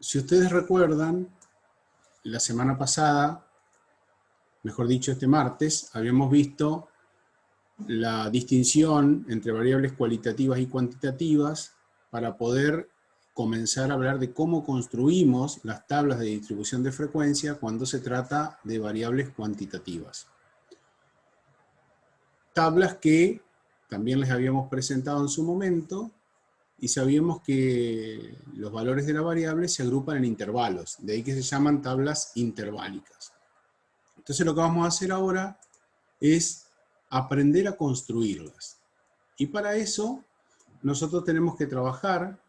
Si ustedes recuerdan, la semana pasada, mejor dicho este martes, habíamos visto la distinción entre variables cualitativas y cuantitativas para poder comenzar a hablar de cómo construimos las tablas de distribución de frecuencia cuando se trata de variables cuantitativas. Tablas que también les habíamos presentado en su momento y sabíamos que los valores de la variable se agrupan en intervalos, de ahí que se llaman tablas interválicas. Entonces lo que vamos a hacer ahora es aprender a construirlas. Y para eso nosotros tenemos que trabajar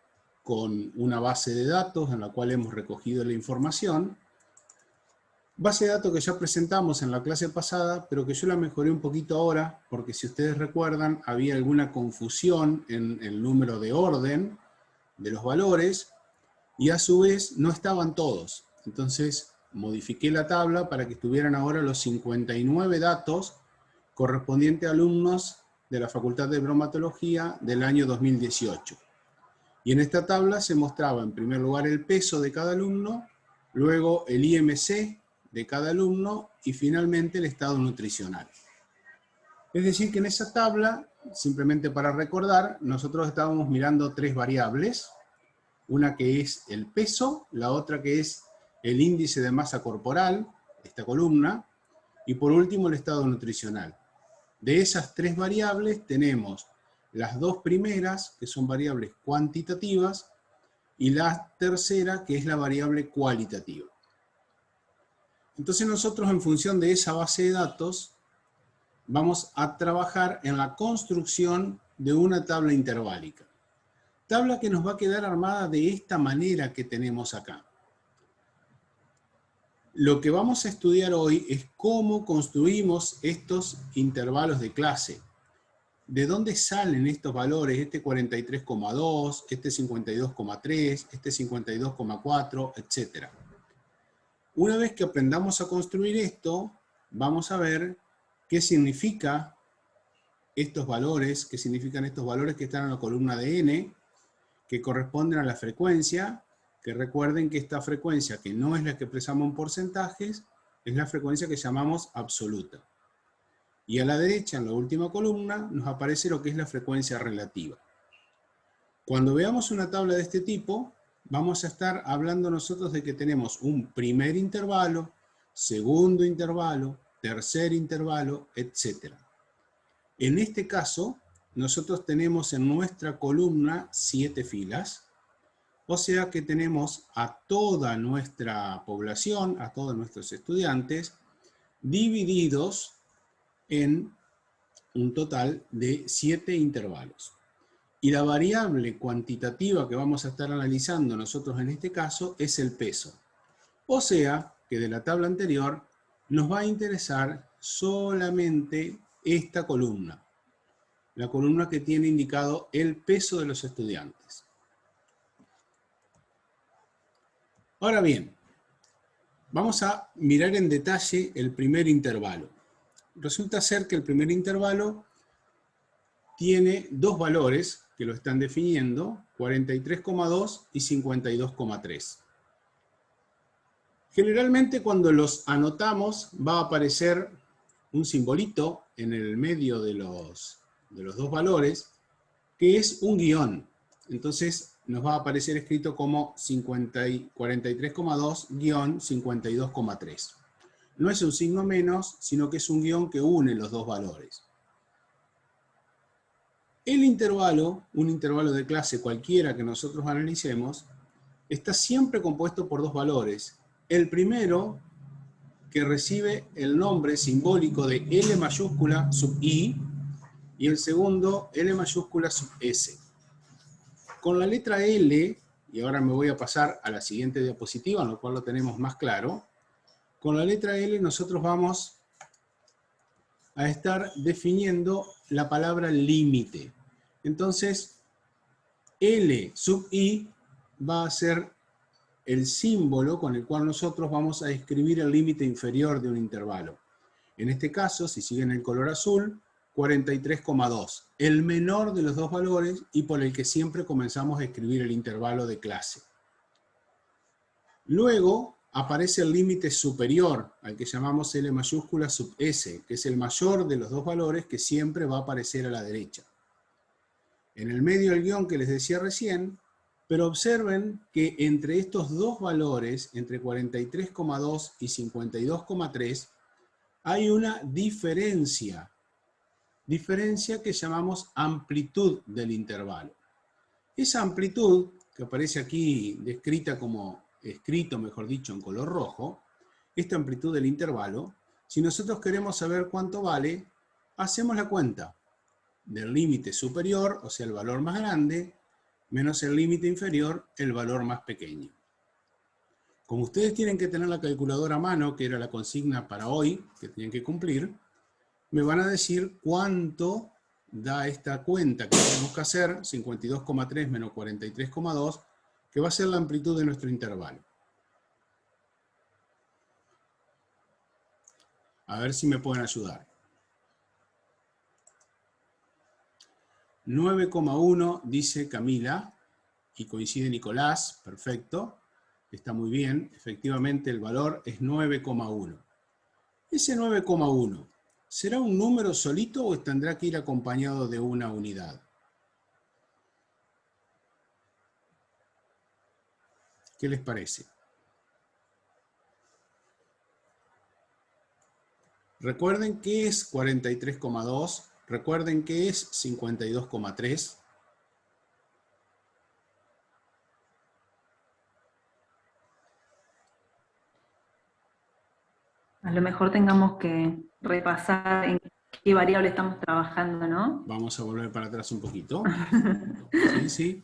con una base de datos en la cual hemos recogido la información. Base de datos que ya presentamos en la clase pasada, pero que yo la mejoré un poquito ahora, porque si ustedes recuerdan, había alguna confusión en el número de orden de los valores, y a su vez no estaban todos. Entonces modifiqué la tabla para que estuvieran ahora los 59 datos correspondientes a alumnos de la Facultad de Bromatología del año 2018. Y en esta tabla se mostraba en primer lugar el peso de cada alumno, luego el IMC de cada alumno y finalmente el estado nutricional. Es decir que en esa tabla, simplemente para recordar, nosotros estábamos mirando tres variables, una que es el peso, la otra que es el índice de masa corporal, esta columna, y por último el estado nutricional. De esas tres variables tenemos las dos primeras, que son variables cuantitativas, y la tercera, que es la variable cualitativa. Entonces nosotros, en función de esa base de datos, vamos a trabajar en la construcción de una tabla interválica. Tabla que nos va a quedar armada de esta manera que tenemos acá. Lo que vamos a estudiar hoy es cómo construimos estos intervalos de clase. ¿De dónde salen estos valores? Este 43,2, este 52,3, este 52,4, etc. Una vez que aprendamos a construir esto, vamos a ver qué significa estos valores, qué significan estos valores que están en la columna de n, que corresponden a la frecuencia, que recuerden que esta frecuencia, que no es la que expresamos en porcentajes, es la frecuencia que llamamos absoluta. Y a la derecha, en la última columna, nos aparece lo que es la frecuencia relativa. Cuando veamos una tabla de este tipo, vamos a estar hablando nosotros de que tenemos un primer intervalo, segundo intervalo, tercer intervalo, etc. En este caso, nosotros tenemos en nuestra columna 7 filas, o sea que tenemos a toda nuestra población, a todos nuestros estudiantes, divididos en un total de 7 intervalos. Y la variable cuantitativa que vamos a estar analizando nosotros en este caso es el peso. O sea que de la tabla anterior nos va a interesar solamente esta columna. La columna que tiene indicado el peso de los estudiantes. Ahora bien, vamos a mirar en detalle el primer intervalo. Resulta ser que el primer intervalo tiene dos valores que lo están definiendo, 43,2 y 52,3. Generalmente cuando los anotamos va a aparecer un simbolito en el medio de los dos valores, que es un guión. Entonces nos va a aparecer escrito como 43,2-52,3. No es un signo menos, sino que es un guión que une los dos valores. El intervalo, un intervalo de clase cualquiera que nosotros analicemos, está siempre compuesto por dos valores. El primero, que recibe el nombre simbólico de L mayúscula sub I, y el segundo, L mayúscula sub S. Con la letra L, y ahora me voy a pasar a la siguiente diapositiva, en la cual lo tenemos más claro, con la letra L nosotros vamos a estar definiendo la palabra límite. Entonces, L sub I va a ser el símbolo con el cual nosotros vamos a escribir el límite inferior de un intervalo. En este caso, si siguen el color azul, 43,2, el menor de los dos valores y por el que siempre comenzamos a escribir el intervalo de clase. Luego aparece el límite superior, al que llamamos L mayúscula sub S, que es el mayor de los dos valores que siempre va a aparecer a la derecha. En el medio del guión que les decía recién, pero observen que entre estos dos valores, entre 43,2 y 52,3, hay una diferencia que llamamos amplitud del intervalo. Esa amplitud, que aparece aquí descrita como, escrito mejor dicho, en color rojo, esta amplitud del intervalo, si nosotros queremos saber cuánto vale, hacemos la cuenta del límite superior, o sea, el valor más grande, menos el límite inferior, el valor más pequeño. Como ustedes tienen que tener la calculadora a mano, que era la consigna para hoy, que tienen que cumplir, me van a decir cuánto da esta cuenta que tenemos que hacer, 52,3 menos 43,2, que va a ser la amplitud de nuestro intervalo. A ver si me pueden ayudar. 9,1 dice Camila, y coincide Nicolás, perfecto, está muy bien, efectivamente el valor es 9,1. Ese 9,1, ¿será un número solito o tendrá que ir acompañado de una unidad? ¿Qué les parece? Recuerden que es 43,2, recuerden que es 52,3. A lo mejor tengamos que repasar en qué variable estamos trabajando, ¿no? Vamos a volver para atrás un poquito. Sí, sí.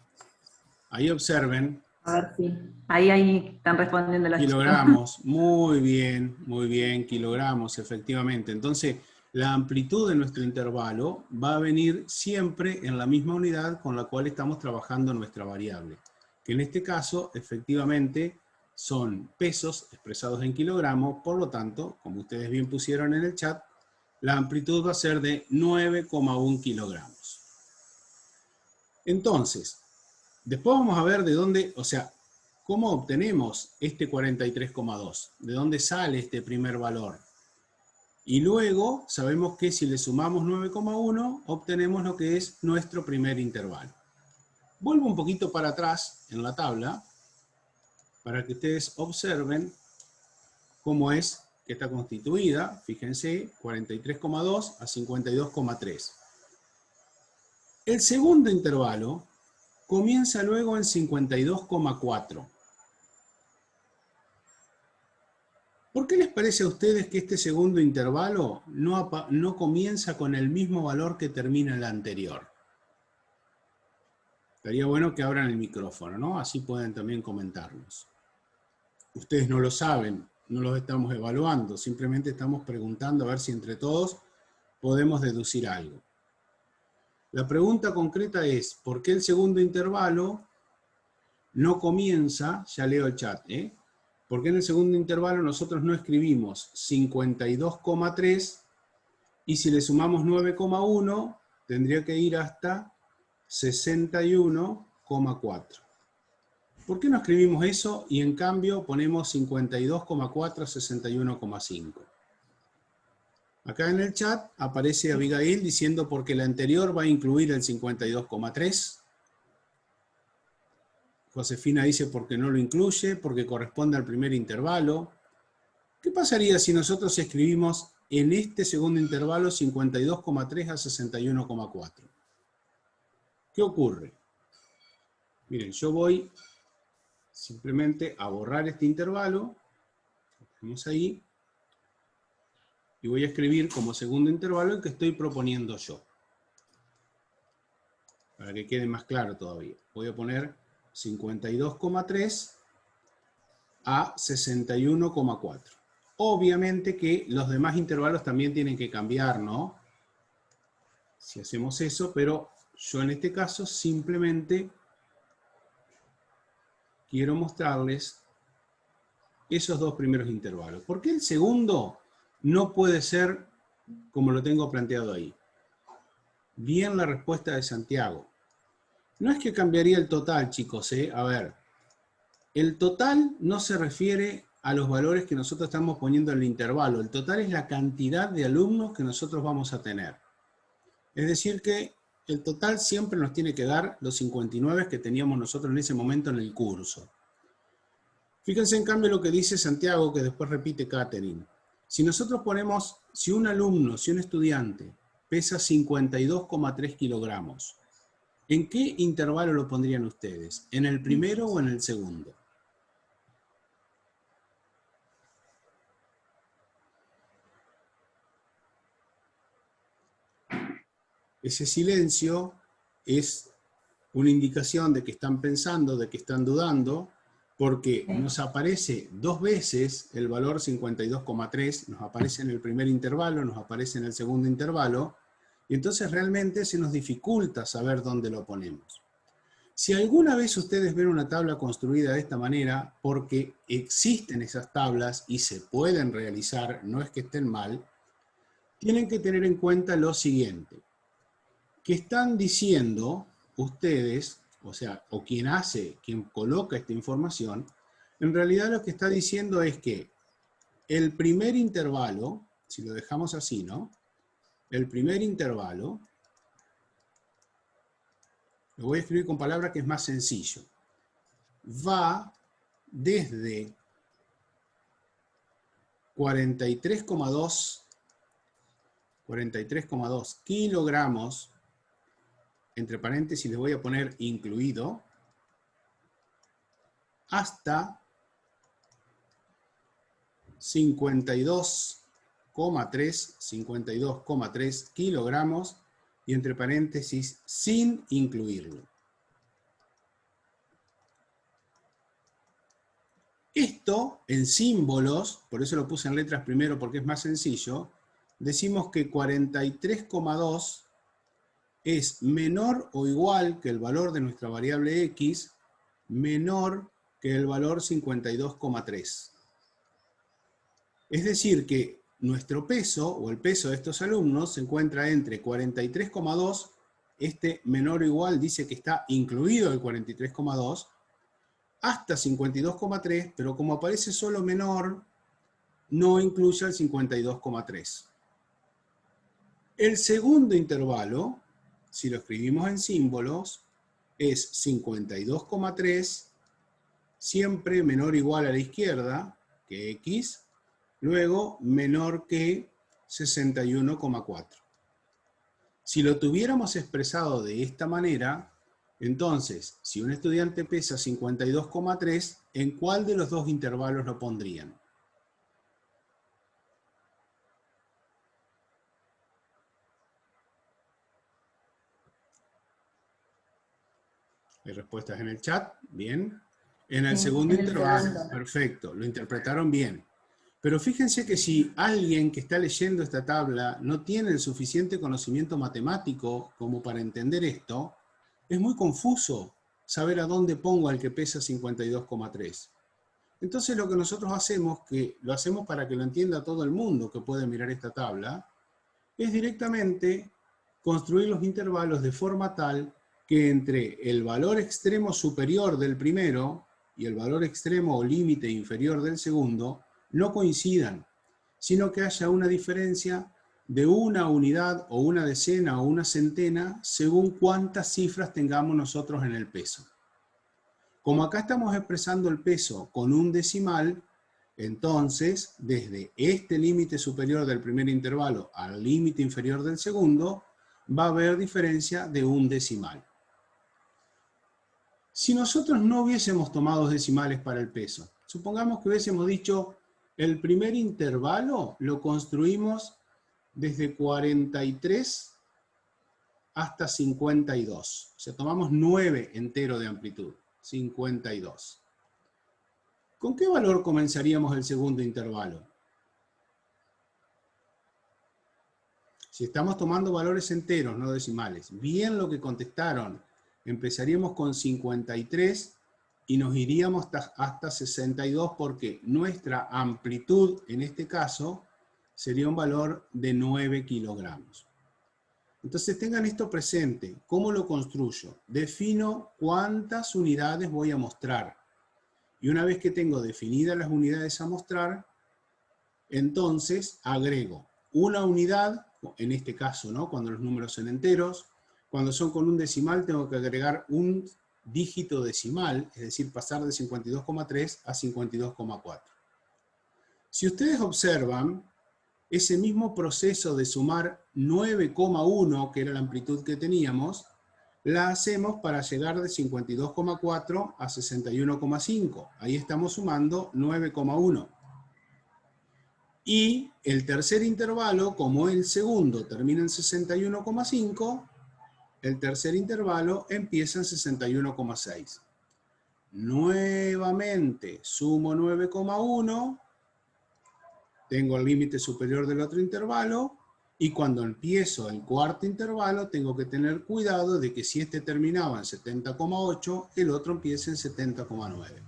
Ahí observen. A ver si. Ahí están respondiendo los chicos. Kilogramos, muy bien, kilogramos, efectivamente. Entonces, la amplitud de nuestro intervalo va a venir siempre en la misma unidad con la cual estamos trabajando nuestra variable, que en este caso, efectivamente, son pesos expresados en kilogramos, por lo tanto, como ustedes bien pusieron en el chat, la amplitud va a ser de 9,1 kilogramos. Entonces, después vamos a ver de dónde, o sea, ¿cómo obtenemos este 43,2? ¿De dónde sale este primer valor? Y luego sabemos que si le sumamos 9,1, obtenemos lo que es nuestro primer intervalo. Vuelvo un poquito para atrás en la tabla para que ustedes observen cómo es que está constituida. Fíjense, 43,2 a 52,3. El segundo intervalo comienza luego en 52,4. ¿Por qué les parece a ustedes que este segundo intervalo no comienza con el mismo valor que termina el anterior? Estaría bueno que abran el micrófono, ¿no? Así pueden también comentarnos. Ustedes no lo saben, no los estamos evaluando, simplemente estamos preguntando a ver si entre todos podemos deducir algo. La pregunta concreta es, ¿por qué el segundo intervalo no comienza? Ya leo el chat, ¿por qué en el segundo intervalo nosotros no escribimos 52,3 y si le sumamos 9,1 tendría que ir hasta 61,4? ¿Por qué no escribimos eso y en cambio ponemos 52,4 a 61,5? Acá en el chat aparece Abigail diciendo porque el anterior va a incluir el 52,3. Josefina dice porque no lo incluye, porque corresponde al primer intervalo. ¿Qué pasaría si nosotros escribimos en este segundo intervalo 52,3 a 61,4? ¿Qué ocurre? Miren, yo voy simplemente a borrar este intervalo. Lo ponemos ahí. Y voy a escribir como segundo intervalo el que estoy proponiendo yo. Para que quede más claro todavía. Voy a poner 52,3 a 61,4. Obviamente que los demás intervalos también tienen que cambiar, ¿no? Si hacemos eso, pero yo en este caso simplemente quiero mostrarles esos dos primeros intervalos. ¿Por qué el segundo no puede ser como lo tengo planteado ahí? Bien la respuesta de Santiago. No es que cambiaría el total, chicos, A ver, el total no se refiere a los valores que nosotros estamos poniendo en el intervalo. El total es la cantidad de alumnos que nosotros vamos a tener. Es decir que el total siempre nos tiene que dar los 59 que teníamos nosotros en ese momento en el curso. Fíjense en cambio lo que dice Santiago, que después repite Catherine. Si nosotros ponemos, si un alumno, si un estudiante pesa 52,3 kilogramos, ¿en qué intervalo lo pondrían ustedes? ¿En el primero o en el segundo? Ese silencio es una indicación de que están pensando, de que están dudando, porque nos aparece dos veces el valor 52,3, nos aparece en el primer intervalo, nos aparece en el segundo intervalo, y entonces realmente se nos dificulta saber dónde lo ponemos. Si alguna vez ustedes ven una tabla construida de esta manera, porque existen esas tablas y se pueden realizar, no es que estén mal, tienen que tener en cuenta lo siguiente, que están diciendo ustedes, o sea, o quien coloca esta información, en realidad lo que está diciendo es que el primer intervalo, si lo dejamos así, ¿no? El primer intervalo, lo voy a escribir con palabras que es más sencillo, va desde 43,2 kilogramos, entre paréntesis les voy a poner incluido, hasta 52,3 kilogramos, y entre paréntesis sin incluirlo. Esto en símbolos, por eso lo puse en letras primero porque es más sencillo, decimos que 43,2 es menor o igual que el valor de nuestra variable x, menor que el valor 52,3. Es decir que nuestro peso, o el peso de estos alumnos, se encuentra entre 43,2, este menor o igual dice que está incluido el 43,2, hasta 52,3, pero como aparece solo menor, no incluye el 52,3. El segundo intervalo, si lo escribimos en símbolos, es 52,3, siempre menor o igual a la izquierda, que x, luego menor que 61,4. Si lo tuviéramos expresado de esta manera, entonces, si un estudiante pesa 52,3, ¿en cuál de los dos intervalos lo pondrían? ¿Hay respuestas en el chat? Bien. En el segundo intervalo, perfecto, lo interpretaron bien. Pero fíjense que si alguien que está leyendo esta tabla no tiene el suficiente conocimiento matemático como para entender esto, es muy confuso saber a dónde pongo al que pesa 52,3. Entonces lo que nosotros hacemos, que lo hacemos para que lo entienda todo el mundo que puede mirar esta tabla, es directamente construir los intervalos de forma tal que entre el valor extremo superior del primero y el valor extremo o límite inferior del segundo no coincidan, sino que haya una diferencia de una unidad o una decena o una centena según cuántas cifras tengamos nosotros en el peso. Como acá estamos expresando el peso con un decimal, entonces desde este límite superior del primer intervalo al límite inferior del segundo va a haber diferencia de un decimal. Si nosotros no hubiésemos tomado decimales para el peso, supongamos que hubiésemos dicho el primer intervalo lo construimos desde 43 hasta 52. O sea, tomamos 9 entero de amplitud, 52. ¿Con qué valor comenzaríamos el segundo intervalo? Si estamos tomando valores enteros, no decimales, bien lo que contestaron, empezaríamos con 53 y nos iríamos hasta 62 porque nuestra amplitud, en este caso, sería un valor de 9 kilogramos. Entonces tengan esto presente. ¿Cómo lo construyo? Defino cuántas unidades voy a mostrar. Y una vez que tengo definidas las unidades a mostrar, entonces agrego una unidad, en este caso, ¿no?, cuando los números son enteros. Cuando son con un decimal tengo que agregar un dígito decimal, es decir, pasar de 52,3 a 52,4. Si ustedes observan, ese mismo proceso de sumar 9,1, que era la amplitud que teníamos, la hacemos para llegar de 52,4 a 61,5. Ahí estamos sumando 9,1. Y el tercer intervalo, como el segundo termina en 61,5, el tercer intervalo empieza en 61,6. Nuevamente sumo 9,1, tengo el límite superior del otro intervalo, y cuando empiezo el cuarto intervalo tengo que tener cuidado de que si este terminaba en 70,8, el otro empiece en 70,9.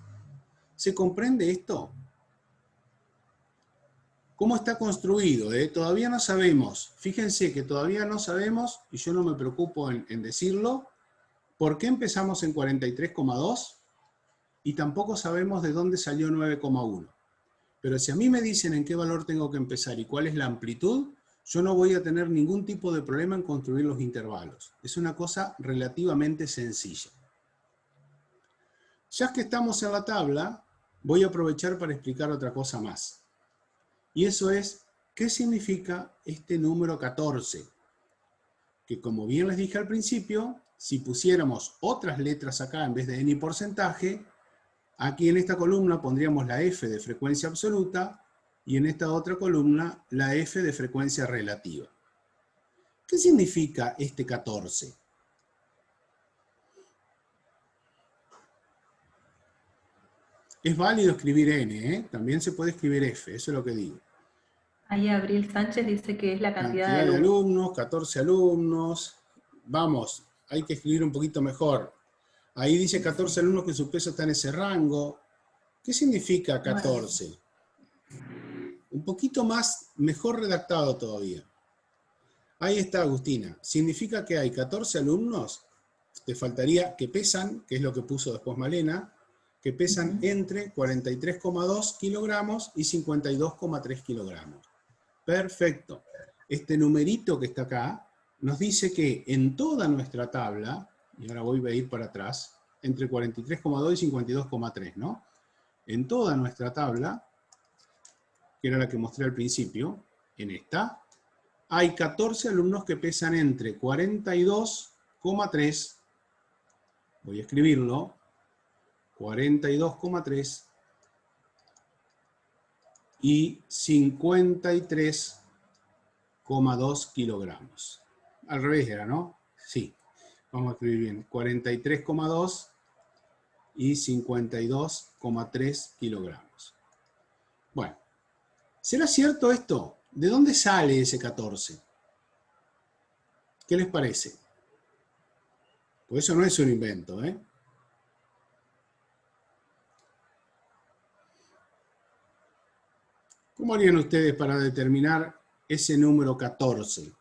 ¿Se comprende esto? ¿Cómo está construido? Todavía no sabemos. Fíjense que todavía no sabemos, y yo no me preocupo en decirlo, por qué empezamos en 43,2 y tampoco sabemos de dónde salió 9,1. Pero si a mí me dicen en qué valor tengo que empezar y cuál es la amplitud, yo no voy a tener ningún tipo de problema en construir los intervalos. Es una cosa relativamente sencilla. Ya que estamos en la tabla, voy a aprovechar para explicar otra cosa más. Y eso es, ¿qué significa este número 14? Que como bien les dije al principio, si pusiéramos otras letras acá en vez de n y porcentaje, aquí en esta columna pondríamos la f de frecuencia absoluta y en esta otra columna la f de frecuencia relativa. ¿Qué significa este 14? Es válido escribir n, también se puede escribir f, eso es lo que digo. Ahí Abril Sánchez dice que es la cantidad de Cantidad de alumnos. alumnos, 14 alumnos. Vamos, hay que escribir un poquito mejor. Ahí dice 14 alumnos que su peso está en ese rango. ¿Qué significa 14? Un poquito más, mejor redactado todavía. Ahí está, Agustina. Significa que hay 14 alumnos, te faltaría que pesan, que es lo que puso después Malena, que pesan entre 43,2 kilogramos y 52,3 kilogramos. Perfecto. Este numerito que está acá nos dice que en toda nuestra tabla, y ahora voy a ir para atrás, entre 43,2 y 52,3, ¿no? En toda nuestra tabla, que era la que mostré al principio, en esta, hay 14 alumnos que pesan entre 42,3, voy a escribirlo, 42,3 y 53,2 kilogramos. Al revés era, ¿no? Sí, vamos a escribir bien. 43,2 y 52,3 kilogramos. Bueno, ¿será cierto esto? ¿De dónde sale ese 14? ¿Qué les parece? Pues eso no es un invento, ¿eh? ¿Cómo harían ustedes para determinar ese número 14?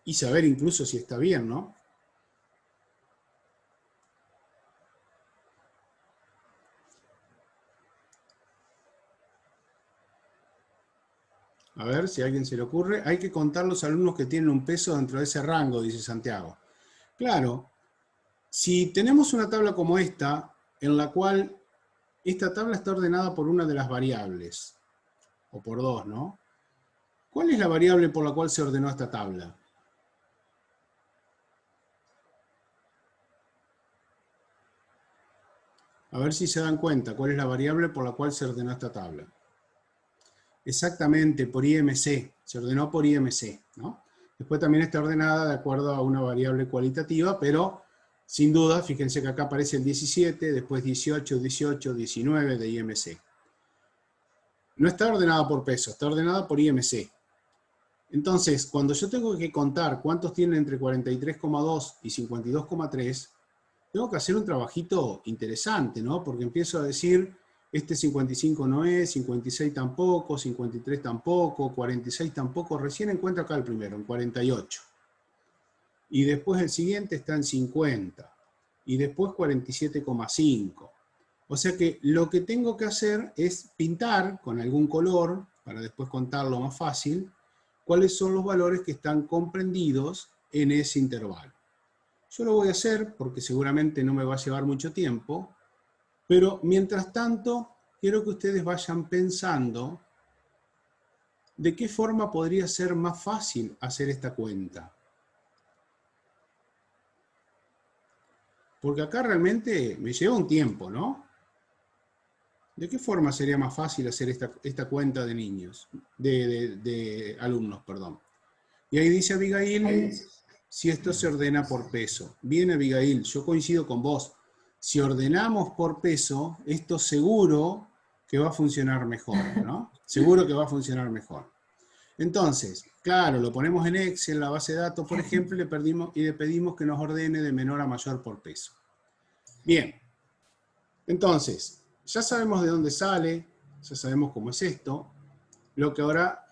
Y saber incluso si está bien, ¿no? A ver si a alguien se le ocurre. Hay que contar los alumnos que tienen un peso dentro de ese rango, dice Santiago. Claro, si tenemos una tabla como esta, en la cual esta tabla está ordenada por una de las variables, o por dos, ¿no? ¿Cuál es la variable por la cual se ordenó esta tabla? A ver si se dan cuenta cuál es la variable por la cual se ordenó esta tabla. Exactamente, por IMC, se ordenó por IMC, ¿no? Después también está ordenada de acuerdo a una variable cualitativa, pero sin duda, fíjense que acá aparece el 17, después 18, 18, 19 de IMC. No está ordenada por peso, está ordenada por IMC. Entonces, cuando yo tengo que contar cuántos tienen entre 43,2 y 52,3, tengo que hacer un trabajito interesante, ¿no? Porque empiezo a decir, este 55 no es, 56 tampoco, 53 tampoco, 46 tampoco. Recién encuentro acá el primero, en 48. Y después el siguiente está en 50. Y después 47,5. O sea que lo que tengo que hacer es pintar con algún color, para después contarlo más fácil, cuáles son los valores que están comprendidos en ese intervalo. Yo lo voy a hacer porque seguramente no me va a llevar mucho tiempo, pero mientras tanto quiero que ustedes vayan pensando de qué forma podría ser más fácil hacer esta cuenta. Porque acá realmente me lleva un tiempo, ¿no? ¿De qué forma sería más fácil hacer esta cuenta de niños, de alumnos, perdón? Y ahí dice Abigail, si esto se ordena por peso. Bien, Abigail, yo coincido con vos. Si ordenamos por peso, esto seguro que va a funcionar mejor, ¿no? Seguro que va a funcionar mejor. Entonces, claro, lo ponemos en Excel, la base de datos, por ejemplo, y le pedimos que nos ordene de menor a mayor por peso. Bien, entonces, ya sabemos de dónde sale, ya sabemos cómo es esto. Lo que ahora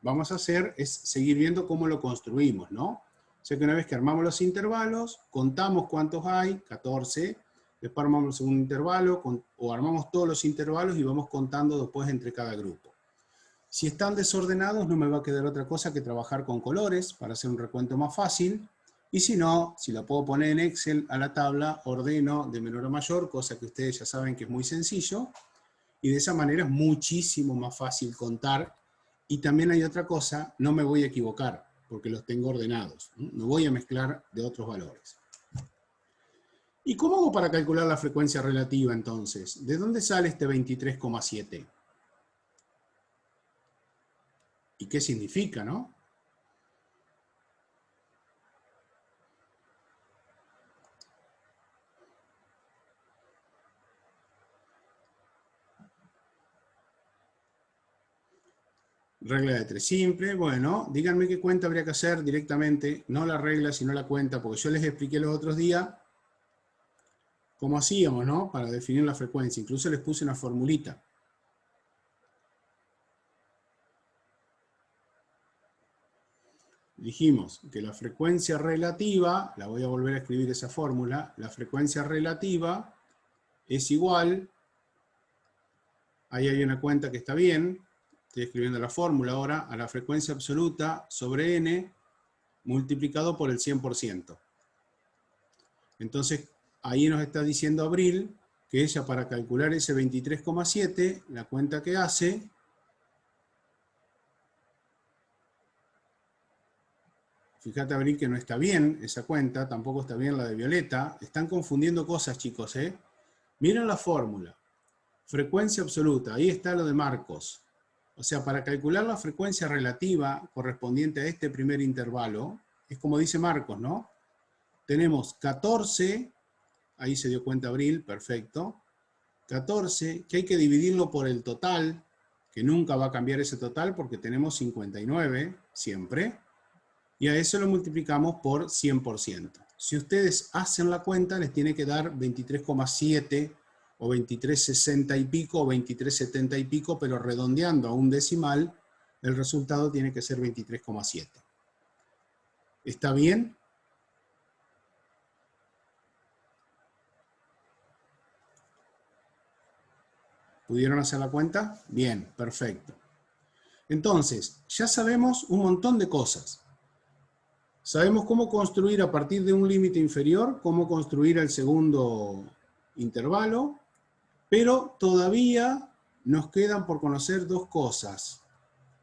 vamos a hacer es seguir viendo cómo lo construimos, ¿no? O sea que una vez que armamos los intervalos, contamos cuántos hay, 14, después armamos el segundo intervalo, o armamos todos los intervalos y vamos contando después entre cada grupo. Si están desordenados, no me va a quedar otra cosa que trabajar con colores para hacer un recuento más fácil. Y si no, si la puedo poner en Excel a la tabla, ordeno de menor a mayor, cosa que ustedes ya saben que es muy sencillo. Y de esa manera es muchísimo más fácil contar. Y también hay otra cosa, no me voy a equivocar, porque los tengo ordenados. No voy a mezclar de otros valores. ¿Y cómo hago para calcular la frecuencia relativa entonces? ¿De dónde sale este 23,7? ¿Y qué significa, no? Regla de 3 simple. Bueno, díganme qué cuenta habría que hacer directamente, no la regla, sino la cuenta, porque yo les expliqué los otros días cómo hacíamos, ¿no? Para definir la frecuencia. Incluso les puse una formulita. Dijimos que la frecuencia relativa, la voy a volver a escribir esa fórmula, la frecuencia relativa es igual, ahí hay una cuenta que está bien, estoy escribiendo la fórmula ahora, a la frecuencia absoluta sobre n multiplicado por el 100%. Entonces, ahí nos está diciendo Abril que ella para calcular ese 23,7, la cuenta que hace, fíjate, Abril, que no está bien esa cuenta, tampoco está bien la de Violeta. Están confundiendo cosas, chicos, ¿eh? Miren la fórmula. Frecuencia absoluta, ahí está lo de Marcos. O sea, para calcular la frecuencia relativa correspondiente a este primer intervalo, es como dice Marcos, ¿no? Tenemos 14, ahí se dio cuenta Abril, perfecto. 14, que hay que dividirlo por el total, que nunca va a cambiar ese total porque tenemos 59 siempre. Y a eso lo multiplicamos por 100%. Si ustedes hacen la cuenta, les tiene que dar 23,7 o 23,60 y pico o 23,70 y pico, pero redondeando a un decimal, el resultado tiene que ser 23,7. ¿Está bien? ¿Pudieron hacer la cuenta? Bien, perfecto. Entonces, ya sabemos un montón de cosas. Sabemos cómo construir a partir de un límite inferior, cómo construir el segundo intervalo, pero todavía nos quedan por conocer dos cosas.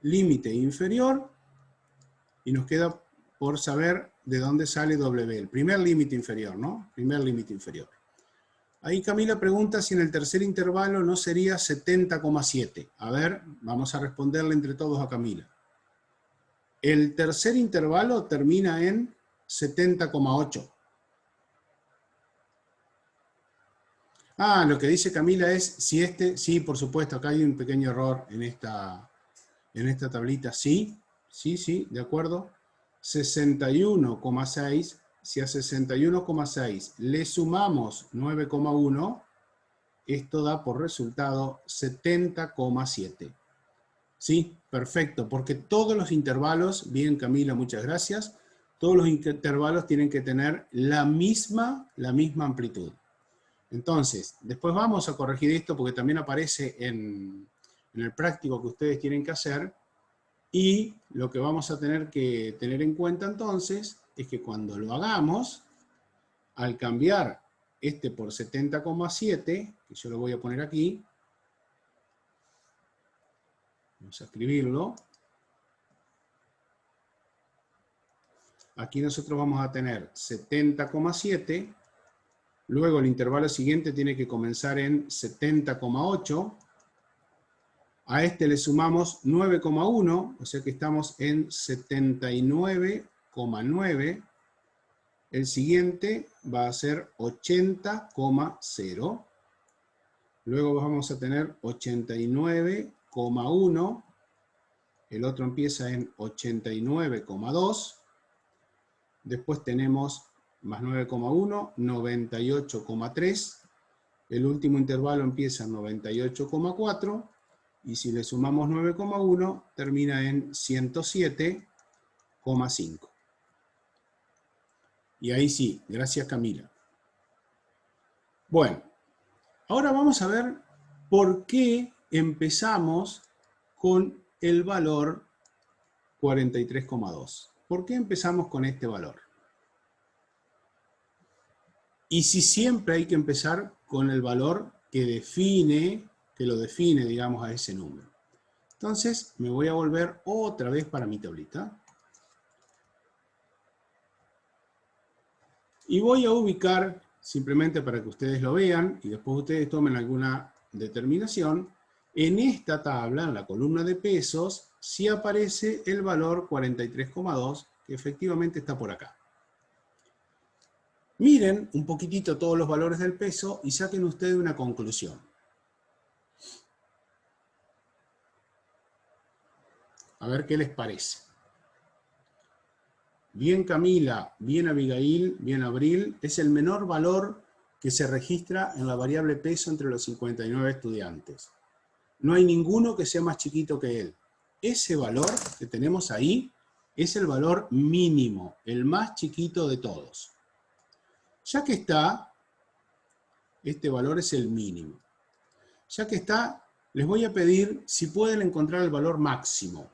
Límite inferior y nos queda por saber de dónde sale W, el primer límite inferior, ¿no? Primer límite inferior. Ahí Camila pregunta si en el tercer intervalo no sería 70,7. A ver, vamos a responderle entre todos a Camila. El tercer intervalo termina en 70,8. Ah, lo que dice Camila es si este, sí, por supuesto, acá hay un pequeño error en esta tablita, sí, de acuerdo. 61,6, si a 61,6 le sumamos 9,1, esto da por resultado 70,7. Sí, perfecto, porque todos los intervalos, bien Camila, muchas gracias, todos los intervalos tienen que tener la misma amplitud. Entonces, después vamos a corregir esto porque también aparece en el práctico que ustedes tienen que hacer, y lo que vamos a tener que tener en cuenta entonces es que cuando lo hagamos, al cambiar este por 70,7, que yo lo voy a poner aquí, vamos a escribirlo, aquí nosotros vamos a tener 70,7, luego el intervalo siguiente tiene que comenzar en 70,8, a este le sumamos 9,1, o sea que estamos en 79,9, el siguiente va a ser 80,0, luego vamos a tener 89,1, el otro empieza en 89,2, después tenemos más 9,1, 98,3, el último intervalo empieza en 98,4, y si le sumamos 9,1, termina en 107,5. Y ahí sí, gracias Camila. Bueno, ahora vamos a ver por qué empezamos con el valor 43,2. ¿Por qué empezamos con este valor? Y si siempre hay que empezar con el valor que lo define, digamos, a ese número. Entonces, me voy a volver otra vez para mi tablita. Y voy a ubicar, simplemente para que ustedes lo vean, y después ustedes tomen alguna determinación, en esta tabla, en la columna de pesos, sí aparece el valor 43,2, que efectivamente está por acá. Miren un poquitito todos los valores del peso y saquen ustedes una conclusión. A ver qué les parece. Bien Camila, bien Abigail, bien Abril, es el menor valor que se registra en la variable peso entre los 59 estudiantes. No hay ninguno que sea más chiquito que él. Ese valor que tenemos ahí es el valor mínimo, el más chiquito de todos. Ya que está, este valor es el mínimo. Ya que está, les voy a pedir si pueden encontrar el valor máximo,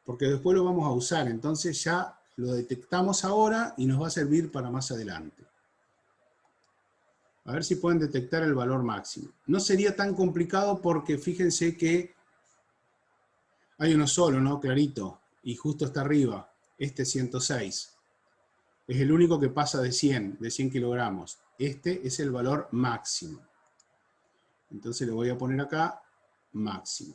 porque después lo vamos a usar, entonces ya lo detectamos ahora y nos va a servir para más adelante. A ver si pueden detectar el valor máximo. No sería tan complicado porque fíjense que hay uno solo, ¿no? Clarito, y justo está arriba, este 106. Es el único que pasa de 100 kilogramos. Este es el valor máximo. Entonces le voy a poner acá, máximo.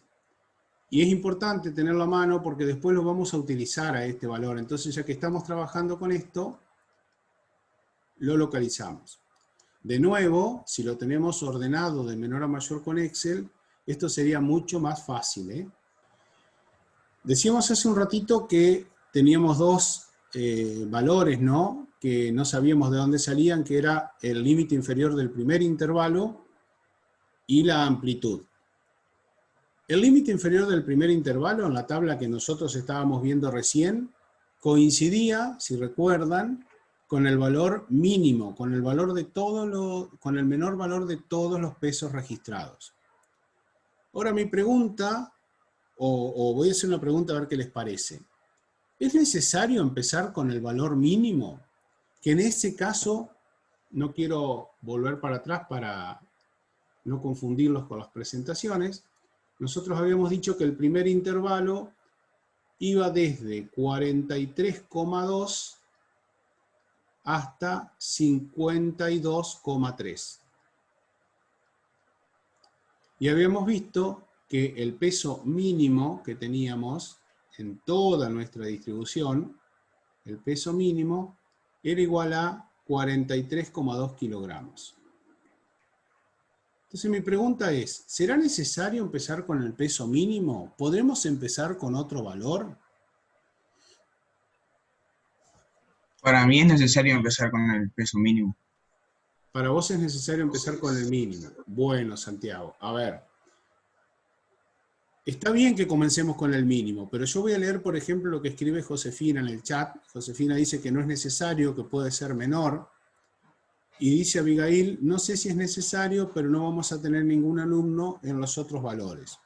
Y es importante tenerlo a mano porque después lo vamos a utilizar a este valor. Entonces, ya que estamos trabajando con esto, lo localizamos. De nuevo, si lo tenemos ordenado de menor a mayor con Excel, esto sería mucho más fácil, ¿eh? Decíamos hace un ratito que teníamos dos valores, ¿no? Que no sabíamos de dónde salían, que era el límite inferior del primer intervalo y la amplitud. El límite inferior del primer intervalo, en la tabla que nosotros estábamos viendo recién, coincidía, si recuerdan, con el valor mínimo, con el menor valor de todos los pesos registrados. Ahora mi pregunta, o voy a hacer una pregunta a ver qué les parece. ¿Es necesario empezar con el valor mínimo? Que en este caso, no quiero volver para atrás para no confundirlos con las presentaciones. Nosotros habíamos dicho que el primer intervalo iba desde 43,2 hasta 52,3. Y habíamos visto que el peso mínimo que teníamos en toda nuestra distribución, el peso mínimo, era igual a 43,2 kilogramos. Entonces mi pregunta es, ¿será necesario empezar con el peso mínimo? ¿Podremos empezar con otro valor? Para mí es necesario empezar con el peso mínimo. Para vos es necesario empezar con el mínimo. Bueno, Santiago, a ver. Está bien que comencemos con el mínimo, pero yo voy a leer, por ejemplo, lo que escribe Josefina en el chat. Josefina dice que no es necesario, que puede ser menor. Y dice Abigail, no sé si es necesario, pero no vamos a tener ningún alumno en los otros valores.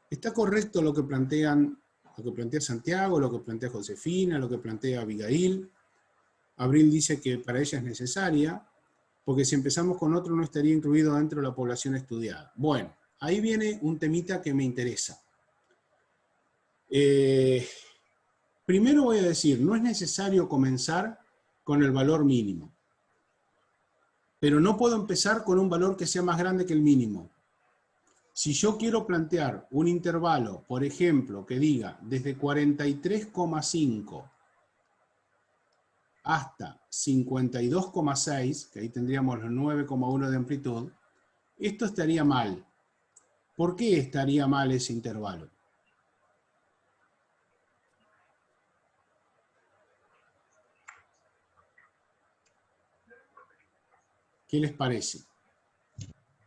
¿Está correcto lo que plantea Santiago, lo que plantea Josefina, lo que plantea Abigail? Abril dice que para ella es necesaria, porque si empezamos con otro no estaría incluido dentro de la población estudiada. Bueno, ahí viene un temita que me interesa. Primero voy a decir, no es necesario comenzar con el valor mínimo, pero no puedo empezar con un valor que sea más grande que el mínimo. Si yo quiero plantear un intervalo, por ejemplo, que diga desde 43,5 hasta 52,6, que ahí tendríamos los 9,1 de amplitud, esto estaría mal. ¿Por qué estaría mal ese intervalo? ¿Qué les parece?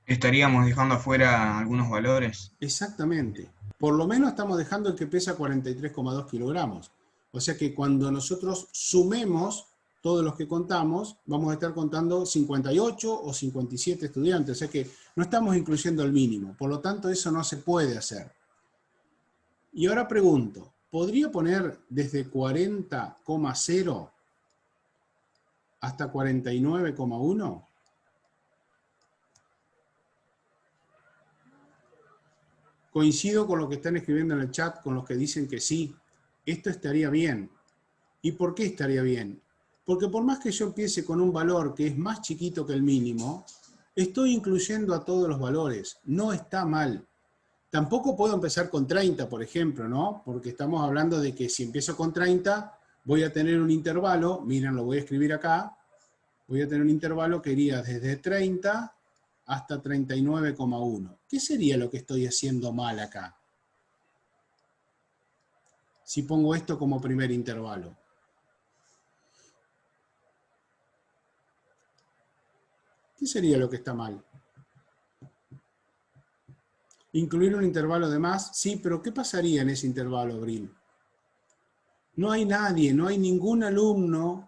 Estaríamos dejando afuera algunos valores. Exactamente. Por lo menos estamos dejando el que pesa 43,2 kilogramos. O sea que cuando nosotros sumemos todos los que contamos, vamos a estar contando 58 o 57 estudiantes. O sea que no estamos incluyendo el mínimo. Por lo tanto, eso no se puede hacer. Y ahora pregunto, ¿podría poner desde 40,0 hasta 49,1? Coincido con lo que están escribiendo en el chat, con los que dicen que sí, esto estaría bien. ¿Y por qué estaría bien? Porque por más que yo empiece con un valor que es más chiquito que el mínimo, estoy incluyendo a todos los valores, no está mal. Tampoco puedo empezar con 30, por ejemplo, ¿no? Porque estamos hablando de que si empiezo con 30, voy a tener un intervalo, miren, lo voy a escribir acá, voy a tener un intervalo que iría desde 30 hasta 39,1. ¿Qué sería lo que estoy haciendo mal acá? Si pongo esto como primer intervalo. ¿Qué sería lo que está mal? Incluir un intervalo de más, sí, pero ¿qué pasaría en ese intervalo, Abril? No hay nadie, no hay ningún alumno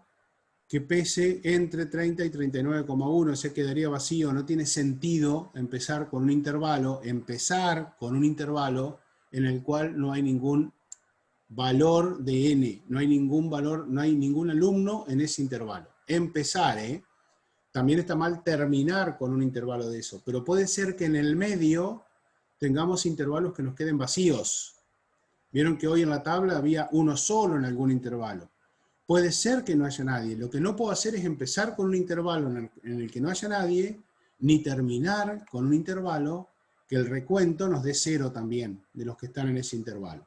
que pese entre 30 y 39,1, se quedaría vacío, no tiene sentido empezar con un intervalo en el cual no hay ningún valor de n, no hay ningún valor, no hay ningún alumno en ese intervalo. Empezar, también está mal terminar con un intervalo de eso, pero puede ser que en el medio tengamos intervalos que nos queden vacíos. Vieron que hoy en la tabla había uno solo en algún intervalo. Puede ser que no haya nadie. Lo que no puedo hacer es empezar con un intervalo en el que no haya nadie, ni terminar con un intervalo que el recuento nos dé 0 también, de los que están en ese intervalo.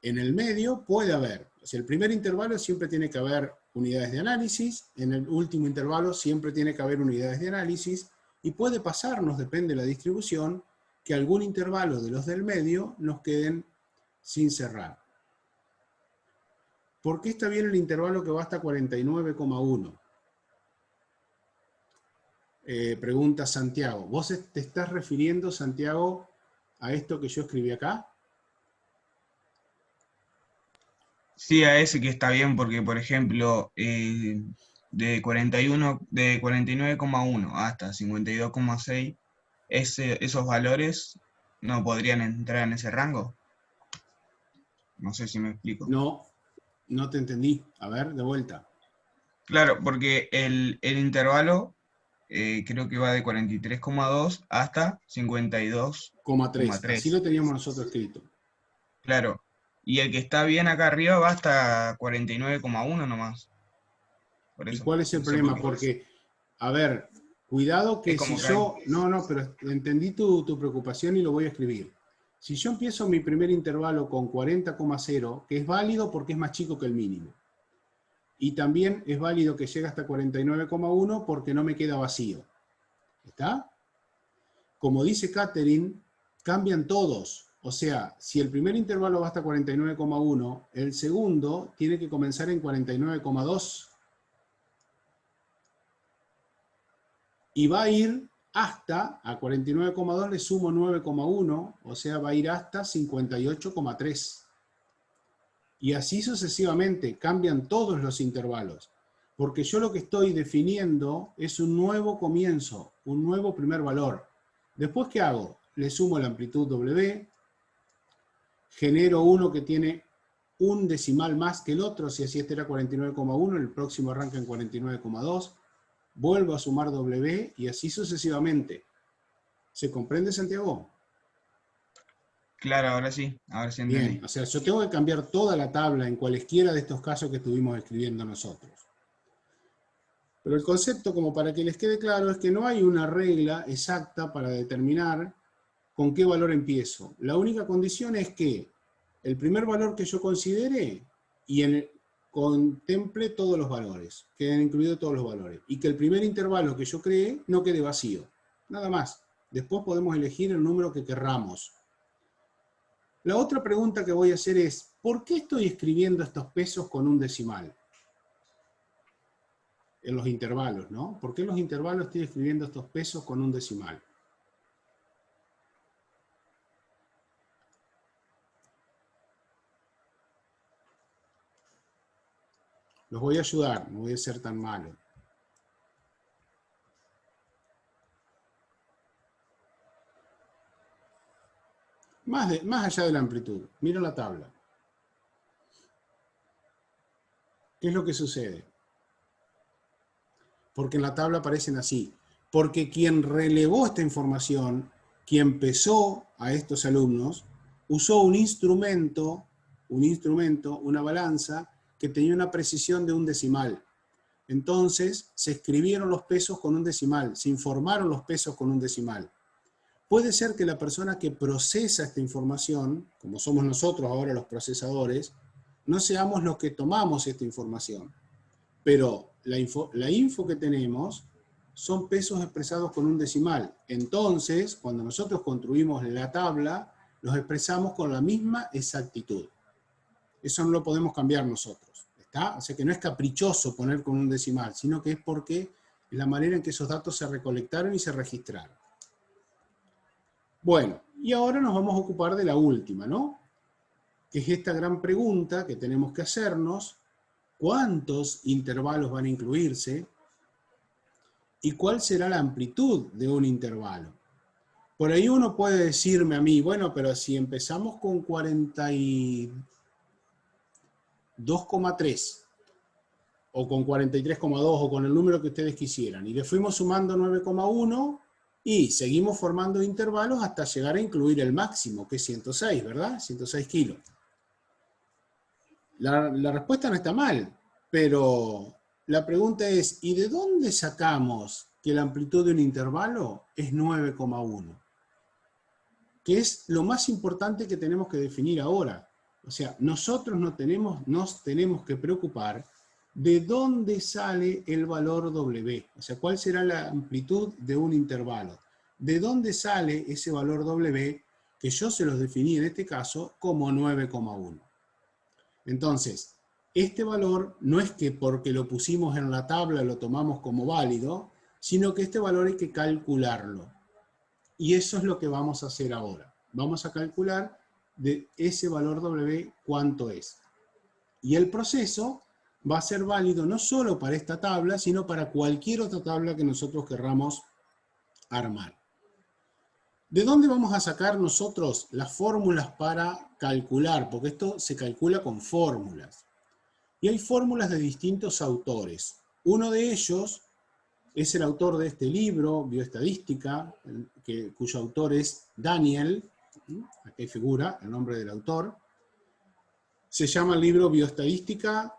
En el medio puede haber, o sea, el primer intervalo siempre tiene que haber unidades de análisis, en el último intervalo siempre tiene que haber unidades de análisis, y puede pasarnos, depende de la distribución, que algún intervalo de los del medio nos queden sin cerrar. ¿Por qué está bien el intervalo que va hasta 49,1? Pregunta Santiago. ¿Vos te estás refiriendo, Santiago, a esto que yo escribí acá? Sí, a ese que está bien porque, por ejemplo, de 49,1 hasta 52,6, esos valores no podrían entrar en ese rango. No sé si me explico. No, no te entendí. A ver, de vuelta. Claro, porque el intervalo creo que va de 43,2 hasta 52,3. 3. Así lo teníamos nosotros escrito. Claro. Y el que está bien acá arriba va hasta 49,1 nomás. Por ¿Y eso. cuál es el No sé problema? por qué. Porque, a ver, cuidado que Es si como que yo... No, pero entendí tu preocupación y lo voy a escribir. Si yo empiezo mi primer intervalo con 40,0, que es válido porque es más chico que el mínimo. Y también es válido que llegue hasta 49,1 porque no me queda vacío. ¿Está? Como dice Catherine, cambian todos. O sea, si el primer intervalo va hasta 49,1, el segundo tiene que comenzar en 49,2. Y va a ir hasta, a 49,2 le sumo 9,1, o sea, va a ir hasta 58,3. Y así sucesivamente, cambian todos los intervalos. Porque yo lo que estoy definiendo es un nuevo comienzo, un nuevo primer valor. Después, ¿qué hago? Le sumo la amplitud W, genero uno que tiene un decimal más que el otro, si así este era 49,1, el próximo arranca en 49,2, vuelvo a sumar W y así sucesivamente. ¿Se comprende, Santiago? Claro, ahora sí entendí. Bien, o sea, yo tengo que cambiar toda la tabla en cualesquiera de estos casos que estuvimos escribiendo nosotros. Pero el concepto, como para que les quede claro, es que no hay una regla exacta para determinar con qué valor empiezo. La única condición es que el primer valor que yo considere contemple todos los valores, queden incluidos todos los valores, y que el primer intervalo que yo cree no quede vacío. Nada más. Después podemos elegir el número que querramos. La otra pregunta que voy a hacer es, ¿por qué estoy escribiendo estos pesos con un decimal? En los intervalos, ¿no? ¿Por qué en los intervalos estoy escribiendo estos pesos con un decimal? Los voy a ayudar, no voy a ser tan malo. Más allá de la amplitud, miro la tabla. ¿Qué es lo que sucede? Porque en la tabla aparecen así. Porque quien relevó esta información, quien pesó a estos alumnos, usó un instrumento, una balanza, que tenía una precisión de un decimal. Entonces, se escribieron los pesos con un decimal, se informaron los pesos con un decimal. Puede ser que la persona que procesa esta información, como somos nosotros ahora los procesadores, no seamos los que tomamos esta información. Pero la info que tenemos son pesos expresados con un decimal. Entonces, cuando nosotros construimos la tabla, los expresamos con la misma exactitud. Eso no lo podemos cambiar nosotros, ¿está? O sea que no es caprichoso poner con un decimal, sino que es porque es la manera en que esos datos se recolectaron y se registraron. Bueno, y ahora nos vamos a ocupar de la última, ¿no? Que es esta gran pregunta que tenemos que hacernos: ¿cuántos intervalos van a incluirse? ¿Y cuál será la amplitud de un intervalo? Por ahí uno puede decirme a mí, bueno, pero si empezamos con 42,3 o con 43,2 o con el número que ustedes quisieran, y le fuimos sumando 9,1 y seguimos formando intervalos hasta llegar a incluir el máximo, que es 106, ¿verdad? 106 kilos. La respuesta no está mal, pero la pregunta es, ¿y de dónde sacamos que la amplitud de un intervalo es 9,1? Que es lo más importante que tenemos que definir ahora. O sea, nosotros nos tenemos que preocupar de dónde sale el valor W. O sea, cuál será la amplitud de un intervalo. ¿De dónde sale ese valor W que yo se los definí en este caso como 9,1? Entonces, este valor no es que porque lo pusimos en la tabla lo tomamos como válido, sino que este valor hay que calcularlo. Y eso es lo que vamos a hacer ahora. Vamos a calcular de ese valor W cuánto es. Y el proceso va a ser válido no solo para esta tabla, sino para cualquier otra tabla que nosotros querramos armar. ¿De dónde vamos a sacar nosotros las fórmulas para calcular? Porque esto se calcula con fórmulas. Y hay fórmulas de distintos autores. Uno de ellos es el autor de este libro, Bioestadística, cuyo autor es Daniel. Aquí figura el nombre del autor. Se llama el libro Bioestadística,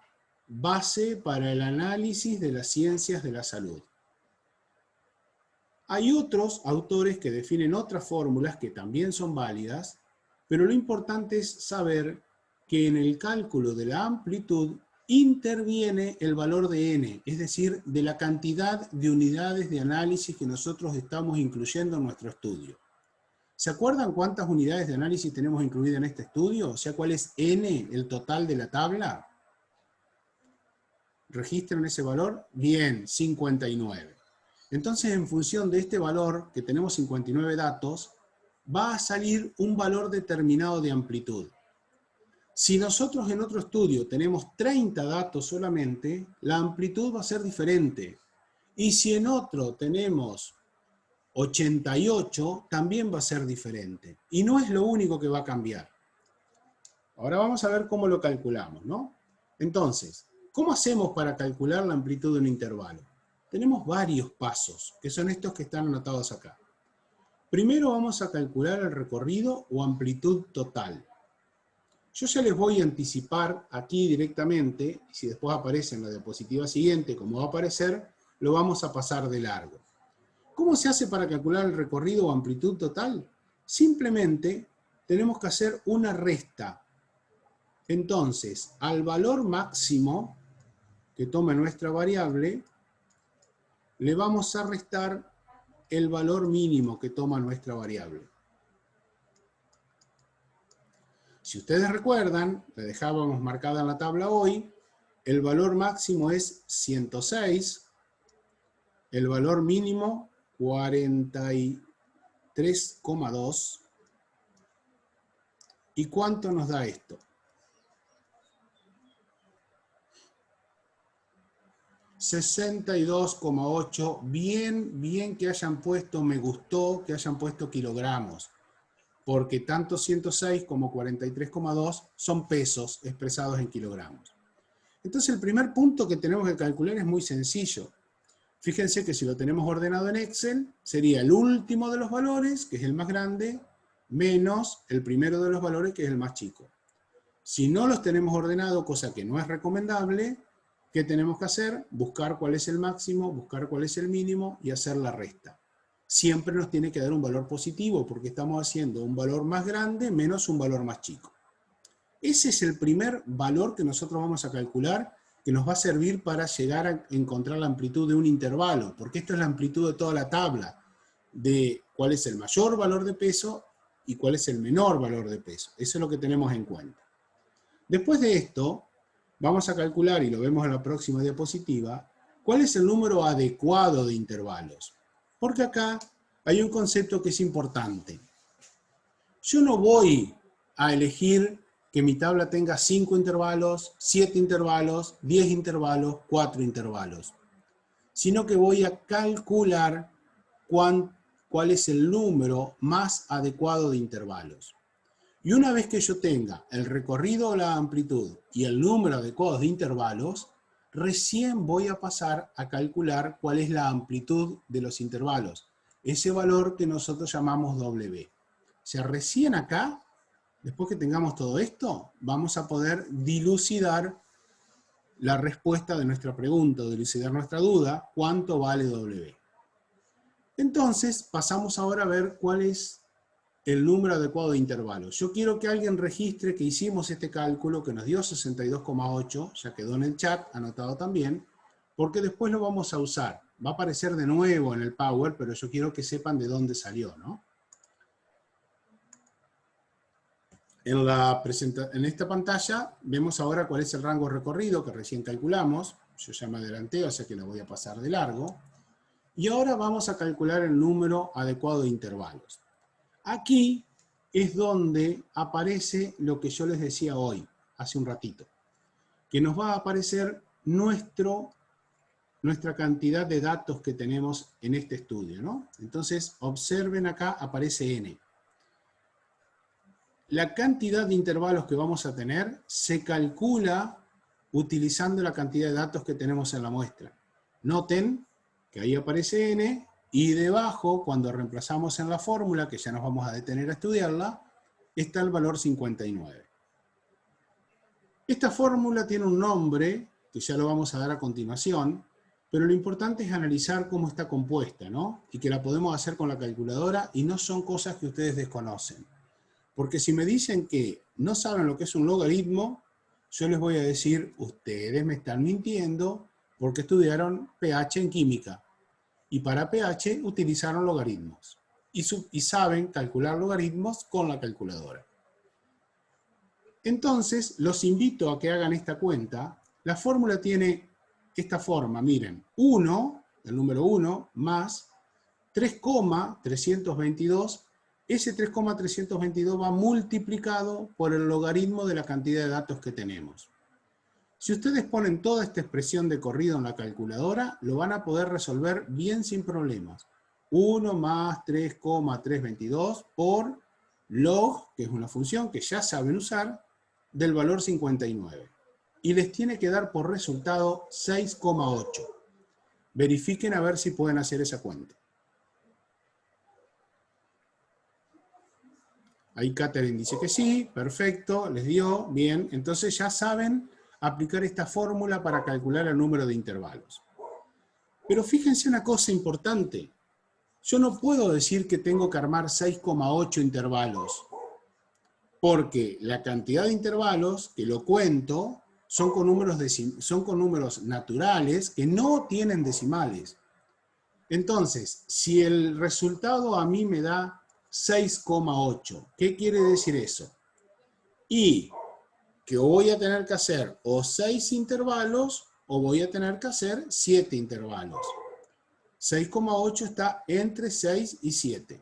base para el análisis de las ciencias de la salud. Hay otros autores que definen otras fórmulas que también son válidas, pero lo importante es saber que en el cálculo de la amplitud interviene el valor de n, es decir, de la cantidad de unidades de análisis que nosotros estamos incluyendo en nuestro estudio. ¿Se acuerdan cuántas unidades de análisis tenemos incluidas en este estudio? O sea, ¿cuál es n, el total de la tabla? ¿Registran ese valor? Bien, 59. Entonces, en función de este valor, que tenemos 59 datos, va a salir un valor determinado de amplitud. Si nosotros en otro estudio tenemos 30 datos solamente, la amplitud va a ser diferente. Y si en otro tenemos 88, también va a ser diferente. Y no es lo único que va a cambiar. Ahora vamos a ver cómo lo calculamos, ¿no? Entonces, ¿cómo hacemos para calcular la amplitud de un intervalo? Tenemos varios pasos, que son estos que están anotados acá. Primero vamos a calcular el recorrido o amplitud total. Yo ya les voy a anticipar aquí directamente, y si después aparece en la diapositiva siguiente, como va a aparecer, lo vamos a pasar de largo. ¿Cómo se hace para calcular el recorrido o amplitud total? Simplemente tenemos que hacer una resta. Entonces, al valor máximo que toma nuestra variable, le vamos a restar el valor mínimo que toma nuestra variable. Si ustedes recuerdan, la dejábamos marcada en la tabla hoy, el valor máximo es 106, el valor mínimo 43,2. ¿Y cuánto nos da esto? 62,8. Bien que hayan puesto me gustó, que hayan puesto kilogramos, porque tanto 106 como 43,2 son pesos expresados en kilogramos. Entonces el primer punto que tenemos que calcular es muy sencillo. Fíjense que si lo tenemos ordenado en Excel, sería el último de los valores, que es el más grande, menos el primero de los valores, que es el más chico. Si no los tenemos ordenados, cosa que no es recomendable, ¿qué tenemos que hacer? Buscar cuál es el máximo, buscar cuál es el mínimo y hacer la resta. Siempre nos tiene que dar un valor positivo, porque estamos haciendo un valor más grande menos un valor más chico. Ese es el primer valor que nosotros vamos a calcular, que nos va a servir para llegar a encontrar la amplitud de un intervalo, porque esto es la amplitud de toda la tabla, de cuál es el mayor valor de peso y cuál es el menor valor de peso. Eso es lo que tenemos en cuenta. Después de esto, vamos a calcular, y lo vemos en la próxima diapositiva, cuál es el número adecuado de intervalos. Porque acá hay un concepto que es importante. Yo no voy a elegir que mi tabla tenga 5 intervalos, 7 intervalos, 10 intervalos, 4 intervalos, sino que voy a calcular cuál es el número más adecuado de intervalos. Y una vez que yo tenga el recorrido o la amplitud y el número adecuado de intervalos, recién voy a pasar a calcular cuál es la amplitud de los intervalos, ese valor que nosotros llamamos W. O sea, recién acá, después que tengamos todo esto, vamos a poder dilucidar la respuesta de nuestra pregunta, dilucidar nuestra duda, ¿cuánto vale W? Entonces, pasamos ahora a ver cuál es el número adecuado de intervalos. Yo quiero que alguien registre que hicimos este cálculo, que nos dio 62,8, ya quedó en el chat, anotado también, porque después lo vamos a usar. Va a aparecer de nuevo en el Power, pero yo quiero que sepan de dónde salió, ¿no? En esta pantalla vemos ahora cuál es el rango recorrido que recién calculamos. Yo ya me adelanté, o sea que lo voy a pasar de largo. Y ahora vamos a calcular el número adecuado de intervalos. Aquí es donde aparece lo que yo les decía hoy, hace un ratito, que nos va a aparecer nuestra cantidad de datos que tenemos en este estudio, ¿no? Entonces, observen acá, aparece N. La cantidad de intervalos que vamos a tener se calcula utilizando la cantidad de datos que tenemos en la muestra. Noten que ahí aparece N, y debajo, cuando reemplazamos en la fórmula, que ya nos vamos a detener a estudiarla, está el valor 59. Esta fórmula tiene un nombre, que ya lo vamos a dar a continuación, pero lo importante es analizar cómo está compuesta, ¿no? Y que la podemos hacer con la calculadora, y no son cosas que ustedes desconocen. Porque si me dicen que no saben lo que es un logaritmo, yo les voy a decir, ustedes me están mintiendo porque estudiaron pH en química. Y para pH utilizaron logaritmos. Y saben calcular logaritmos con la calculadora. Entonces, los invito a que hagan esta cuenta. La fórmula tiene esta forma, miren. 1, el número 1, más 3,322 ese 3,322 va multiplicado por el logaritmo de la cantidad de datos que tenemos. Si ustedes ponen toda esta expresión de corrido en la calculadora, lo van a poder resolver bien sin problemas. 1 más 3,322 por log, que es una función que ya saben usar, del valor 59. Y les tiene que dar por resultado 6,8. Verifiquen a ver si pueden hacer esa cuenta. Ahí Catherine dice que sí, perfecto, les dio, bien. Entonces ya saben aplicar esta fórmula para calcular el número de intervalos. Pero fíjense una cosa importante. Yo no puedo decir que tengo que armar 6,8 intervalos, porque la cantidad de intervalos, que lo cuento, son con números naturales que no tienen decimales. Entonces, si el resultado a mí me da 6,8, ¿qué quiere decir eso? Y que voy a tener que hacer o 6 intervalos o voy a tener que hacer 7 intervalos. 6,8 está entre 6 y 7.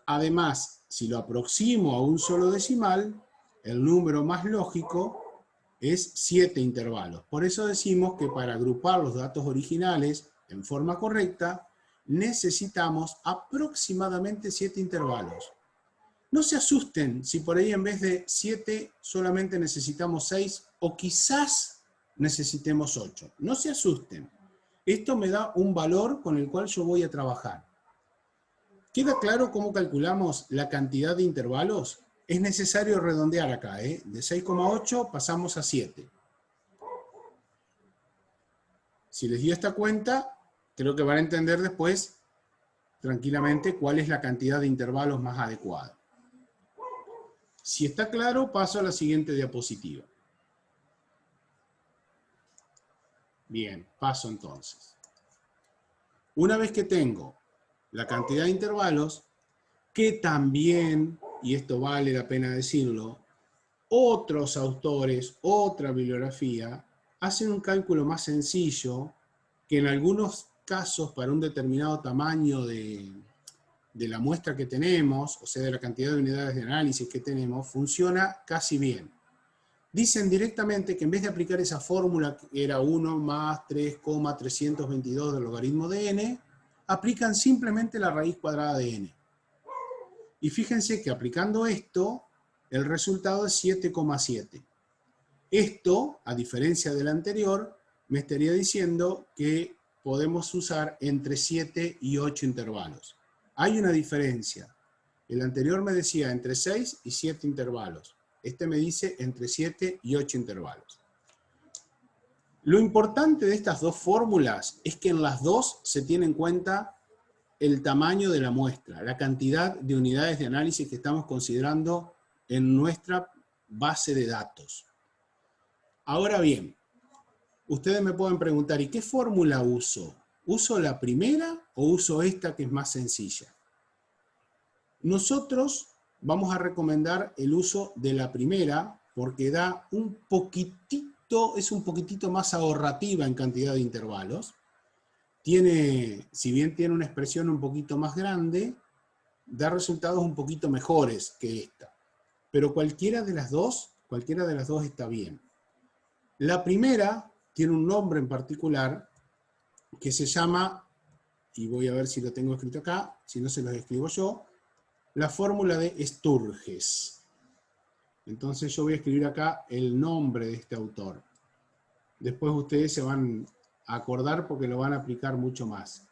Además, si lo aproximo a un solo decimal, el número más lógico es 7 intervalos. Por eso decimos que para agrupar los datos originales en forma correcta, necesitamos aproximadamente 7 intervalos. No se asusten si por ahí en vez de 7 solamente necesitamos 6 o quizás necesitemos 8. No se asusten. Esto me da un valor con el cual yo voy a trabajar. ¿Queda claro cómo calculamos la cantidad de intervalos? Es necesario redondear acá, de 6,8 pasamos a 7. Si les dio esta cuenta, creo que van a entender después tranquilamente cuál es la cantidad de intervalos más adecuada. Si está claro, paso a la siguiente diapositiva. Bien, paso entonces. Una vez que tengo la cantidad de intervalos, que también, y esto vale la pena decirlo, otros autores, otra bibliografía, hacen un cálculo más sencillo que en algunos casos para un determinado tamaño de la muestra que tenemos, o sea, de la cantidad de unidades de análisis que tenemos, funciona casi bien. Dicen directamente que en vez de aplicar esa fórmula que era 1 más 3,322 del logaritmo de n, aplican simplemente la raíz cuadrada de n. Y fíjense que aplicando esto, el resultado es 7,7. Esto, a diferencia del anterior, me estaría diciendo que podemos usar entre 7 y 8 intervalos. Hay una diferencia. El anterior me decía entre 6 y 7 intervalos. Este me dice entre 7 y 8 intervalos. Lo importante de estas dos fórmulas es que en las dos se tiene en cuenta el tamaño de la muestra, la cantidad de unidades de análisis que estamos considerando en nuestra base de datos. Ahora bien, ustedes me pueden preguntar, ¿y qué fórmula uso? ¿Uso la primera o uso esta que es más sencilla? Nosotros vamos a recomendar el uso de la primera porque da un poquitito, es un poquitito más ahorrativa en cantidad de intervalos. Si bien tiene una expresión un poquito más grande, da resultados un poquito mejores que esta. Pero cualquiera de las dos está bien. La primera tiene un nombre en particular que se llama, y voy a ver si lo tengo escrito acá, si no se los escribo yo, la fórmula de Sturges. Entonces yo voy a escribir acá el nombre de este autor. Después ustedes se van a acordar porque lo van a aplicar mucho más.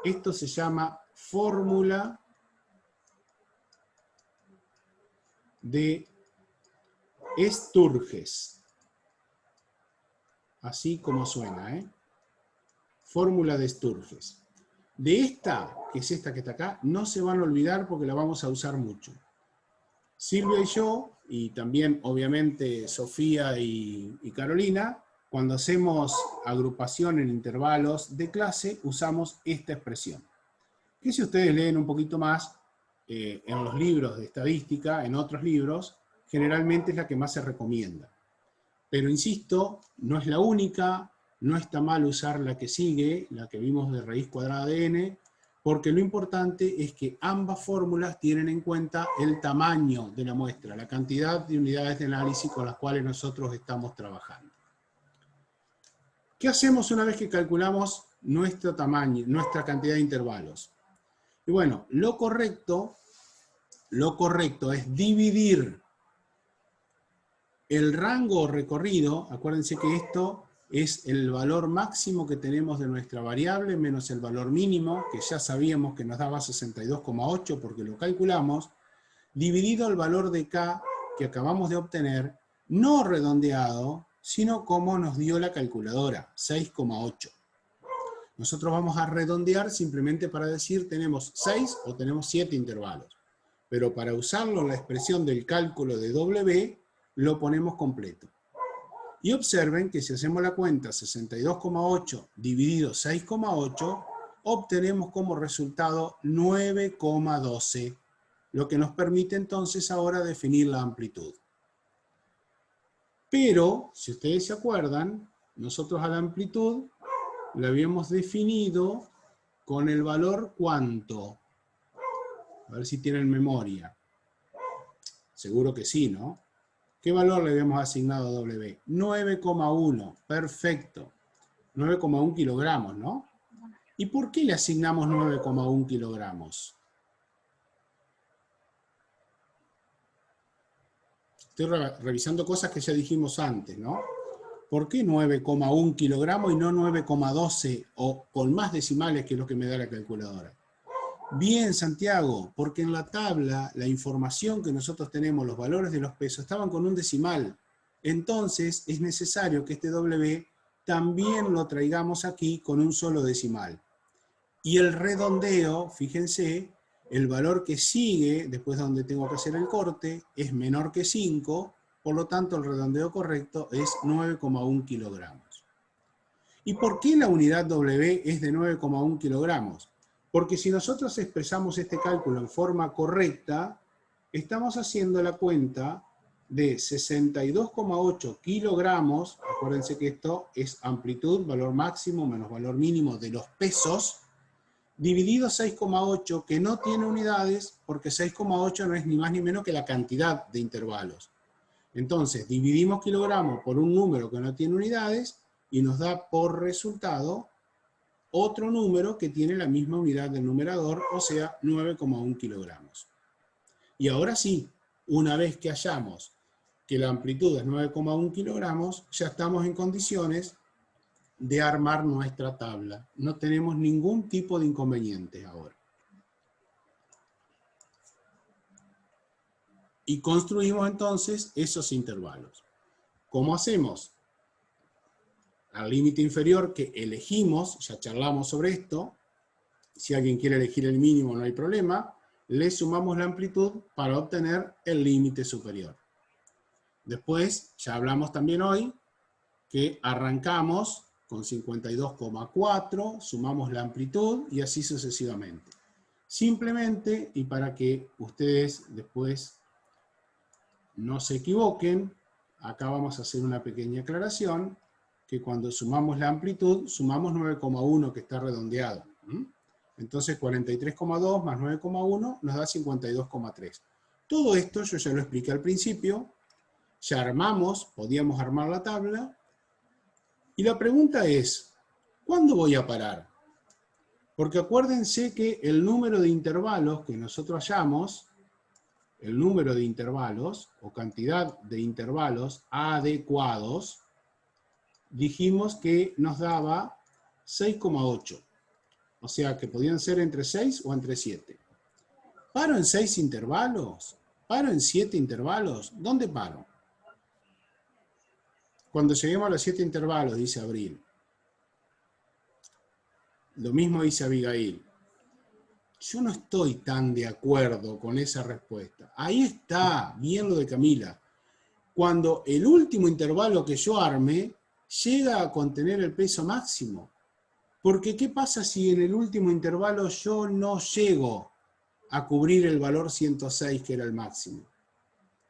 Esto se llama fórmula de Sturges. Así como suena, Fórmula de Sturges. De esta, que es esta que está acá, no se van a olvidar porque la vamos a usar mucho. Silvia y yo, y también obviamente Sofía y Carolina, cuando hacemos agrupación en intervalos de clase, usamos esta expresión. Que si ustedes leen un poquito más, en los libros de estadística, en otros libros, generalmente es la que más se recomienda. Pero insisto, no es la única, no está mal usar la que sigue, la que vimos de raíz cuadrada de n, porque lo importante es que ambas fórmulas tienen en cuenta el tamaño de la muestra, la cantidad de unidades de análisis con las cuales nosotros estamos trabajando. ¿Qué hacemos una vez que calculamos nuestro tamaño, nuestra cantidad de intervalos? Y bueno, lo correcto es dividir el rango recorrido. Acuérdense que esto es el valor máximo que tenemos de nuestra variable menos el valor mínimo, que ya sabíamos que nos daba 62,8 porque lo calculamos, dividido el valor de K que acabamos de obtener, no redondeado, sino como nos dio la calculadora, 6,8. Nosotros vamos a redondear simplemente para decir tenemos 6 o tenemos 7 intervalos. Pero para usarlo en la expresión del cálculo de W, lo ponemos completo. Y observen que si hacemos la cuenta 62,8 dividido 6,8, obtenemos como resultado 9,12, lo que nos permite entonces ahora definir la amplitud. Pero, si ustedes se acuerdan, nosotros a la amplitud la habíamos definido con el valor ¿cuánto? A ver si tienen memoria. Seguro que sí, ¿no? ¿Qué valor le habíamos asignado a W? 9,1. Perfecto. 9,1 kilogramos, ¿no? ¿Y por qué le asignamos 9,1 kilogramos? Estoy revisando cosas que ya dijimos antes, ¿no? ¿Por qué 9,1 kilogramos y no 9,12 o con más decimales que es lo que me da la calculadora? Bien, Santiago, porque en la tabla, la información que nosotros tenemos, los valores de los pesos, estaban con un decimal. Entonces, es necesario que este W también lo traigamos aquí con un solo decimal. Y el redondeo, fíjense, el valor que sigue, después de donde tengo que hacer el corte, es menor que 5, por lo tanto el redondeo correcto es 9,1 kilogramos. ¿Y por qué la unidad W es de 9,1 kilogramos? Porque si nosotros expresamos este cálculo en forma correcta, estamos haciendo la cuenta de 62,8 kilogramos, acuérdense que esto es amplitud, valor máximo menos valor mínimo de los pesos, dividido 6,8, que no tiene unidades, porque 6,8 no es ni más ni menos que la cantidad de intervalos. Entonces, dividimos kilogramos por un número que no tiene unidades, y nos da por resultado otro número que tiene la misma unidad del numerador, o sea, 9,1 kilogramos. Y ahora sí, una vez que hallamos que la amplitud es 9,1 kilogramos, ya estamos en condiciones de armar nuestra tabla. No tenemos ningún tipo de inconvenientes ahora. Y construimos entonces esos intervalos. ¿Cómo hacemos? Al límite inferior que elegimos, ya charlamos sobre esto, si alguien quiere elegir el mínimo no hay problema, le sumamos la amplitud para obtener el límite superior. Después, ya hablamos también hoy, que arrancamos con 52,4, sumamos la amplitud y así sucesivamente. Simplemente, y para que ustedes después no se equivoquen, acá vamos a hacer una pequeña aclaración, que cuando sumamos la amplitud, sumamos 9,1 que está redondeado. Entonces 43,2 más 9,1 nos da 52,3. Todo esto yo ya lo expliqué al principio, ya armamos, podíamos armar la tabla, y la pregunta es, ¿cuándo voy a parar? Porque acuérdense que el número de intervalos que nosotros hallamos, el número de intervalos, o cantidad de intervalos adecuados, dijimos que nos daba 6,8. O sea que podían ser entre 6 o entre 7. ¿Paro en 6 intervalos? ¿Paro en 7 intervalos? ¿Dónde paro? Cuando lleguemos a los 7 intervalos, dice Abril. Lo mismo dice Abigail. Yo no estoy tan de acuerdo con esa respuesta. Ahí está, bien lo de Camila. Cuando el último intervalo que yo arme llega a contener el peso máximo. Porque ¿qué pasa si en el último intervalo yo no llego a cubrir el valor 106 que era el máximo?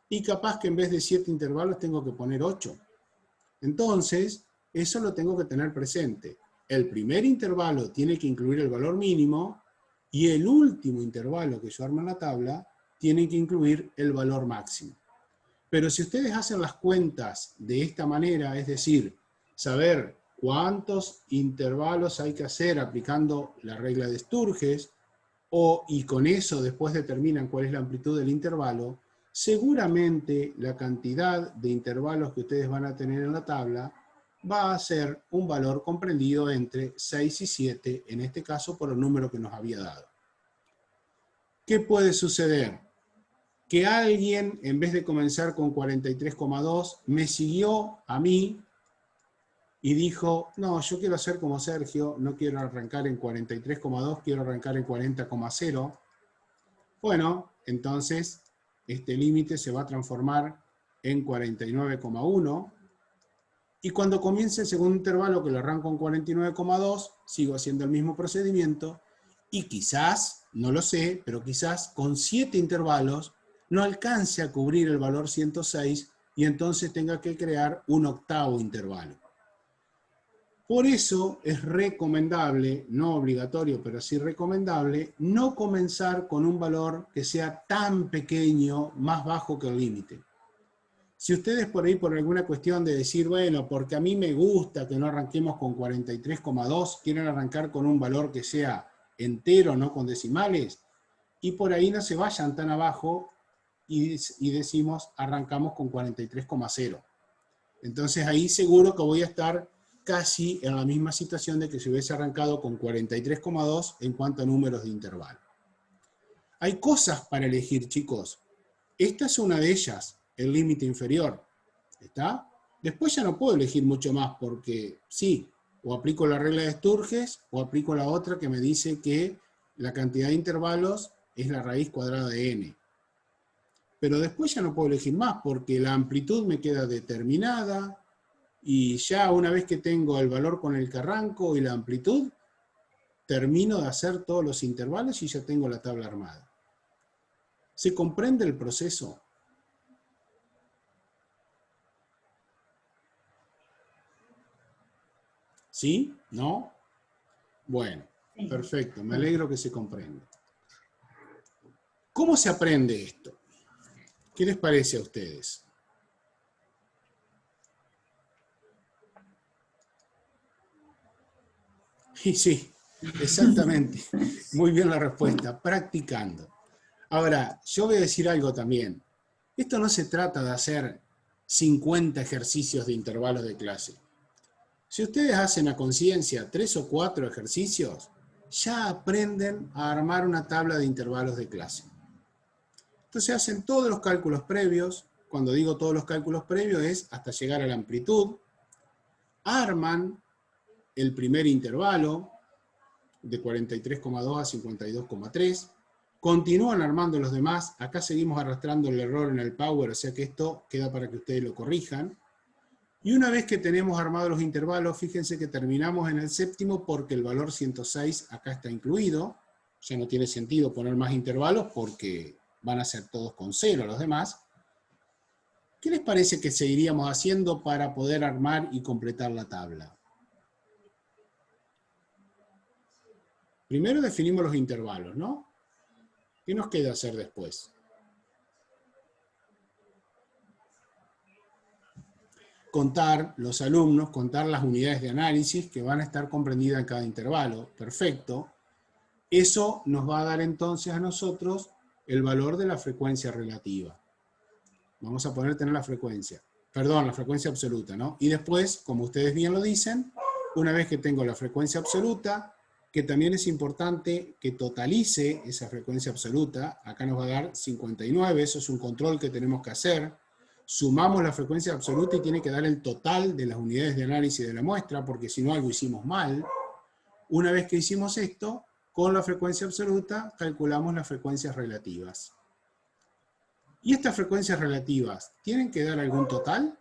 Y capaz que en vez de 7 intervalos tengo que poner 8. Entonces, eso lo tengo que tener presente. El primer intervalo tiene que incluir el valor mínimo Y el último intervalo que yo armo en la tabla tiene que incluir el valor máximo. Pero si ustedes hacen las cuentas de esta manera, es decir, saber cuántos intervalos hay que hacer aplicando la regla de Sturges, y con eso después determinan cuál es la amplitud del intervalo, seguramente la cantidad de intervalos que ustedes van a tener en la tabla va a ser un valor comprendido entre 6 y 7, en este caso por el número que nos había dado. ¿Qué puede suceder? Que alguien, en vez de comenzar con 43,2, me siguió a mí y dijo, no, yo quiero hacer como Sergio, no quiero arrancar en 43,2, quiero arrancar en 40,0. Bueno, entonces este límite se va a transformar en 49,1, y cuando comience el segundo intervalo, que lo arranco en 49,2, sigo haciendo el mismo procedimiento, y quizás, no lo sé, pero quizás con 7 intervalos no alcance a cubrir el valor 106, y entonces tenga que crear un octavo intervalo. Por eso es recomendable, no obligatorio, pero sí recomendable, no comenzar con un valor que sea tan pequeño, más bajo que el límite. Si ustedes por ahí, por alguna cuestión de decir, bueno, porque a mí me gusta que no arranquemos con 43,2, quieren arrancar con un valor que sea entero, no con decimales, y por ahí no se vayan tan abajo y decimos, arrancamos con 43,0. Entonces ahí seguro que voy a estar casi en la misma situación de que si hubiese arrancado con 43,2 en cuanto a números de intervalo. Hay cosas para elegir, chicos. Esta es una de ellas, el límite inferior. ¿Está? Después ya no puedo elegir mucho más porque sí, o aplico la regla de Sturges o aplico la otra que me dice que la cantidad de intervalos es la raíz cuadrada de n. Pero después ya no puedo elegir más porque la amplitud me queda determinada, y ya una vez que tengo el valor con el que arranco y la amplitud, termino de hacer todos los intervalos y ya tengo la tabla armada. ¿Se comprende el proceso? ¿Sí? ¿No? Bueno, perfecto, me alegro que se comprenda. ¿Cómo se aprende esto? ¿Qué les parece a ustedes? Y sí, exactamente. Muy bien la respuesta, practicando. Ahora, yo voy a decir algo también. Esto no se trata de hacer 50 ejercicios de intervalos de clase. Si ustedes hacen a conciencia 3 o 4 ejercicios, ya aprenden a armar una tabla de intervalos de clase. Entonces hacen todos los cálculos previos. Cuando digo todos los cálculos previos es hasta llegar a la amplitud. Arman el primer intervalo de 43,2 a 52,3. Continúan armando los demás. Acá seguimos arrastrando el error en el Power, o sea que esto queda para que ustedes lo corrijan. Y una vez que tenemos armados los intervalos, fíjense que terminamos en el séptimo porque el valor 106 acá está incluido. Ya no tiene sentido poner más intervalos porque van a ser todos con 0 los demás. ¿Qué les parece que seguiríamos haciendo para poder armar y completar la tabla? Primero definimos los intervalos, ¿no? ¿Qué nos queda hacer después? Contar los alumnos, contar las unidades de análisis que van a estar comprendidas en cada intervalo. Perfecto. Eso nos va a dar entonces a nosotros el valor de la frecuencia relativa. Vamos a poder tener la frecuencia. Perdón, la frecuencia absoluta, ¿no? Y después, como ustedes bien lo dicen, una vez que tengo la frecuencia absoluta, que también es importante que totalice esa frecuencia absoluta, acá nos va a dar 59, eso es un control que tenemos que hacer. Sumamos la frecuencia absoluta y tiene que dar el total de las unidades de análisis de la muestra, porque si no algo hicimos mal. Una vez que hicimos esto, con la frecuencia absoluta calculamos las frecuencias relativas. ¿Y estas frecuencias relativas tienen que dar algún total?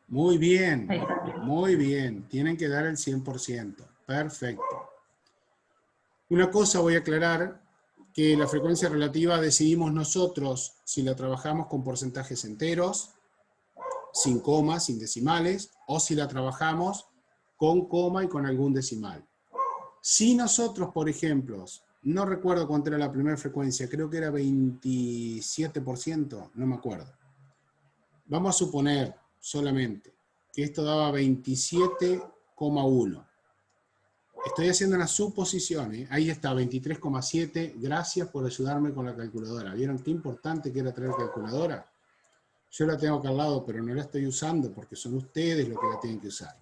Muy bien, tienen que dar el 100%, perfecto. Una cosa voy a aclarar, que la frecuencia relativa decidimos nosotros si la trabajamos con porcentajes enteros, sin coma, sin decimales, o si la trabajamos con coma y con algún decimal. Si nosotros, por ejemplo, no recuerdo cuánto era la primera frecuencia, creo que era 27%, no me acuerdo. Vamos a suponer solamente que esto daba 27,1. Estoy haciendo una suposición, ¿eh? Ahí está, 23,7. Gracias por ayudarme con la calculadora. ¿Vieron qué importante que era traer calculadora? Yo la tengo acá al lado, pero no la estoy usando porque son ustedes los que la tienen que usar.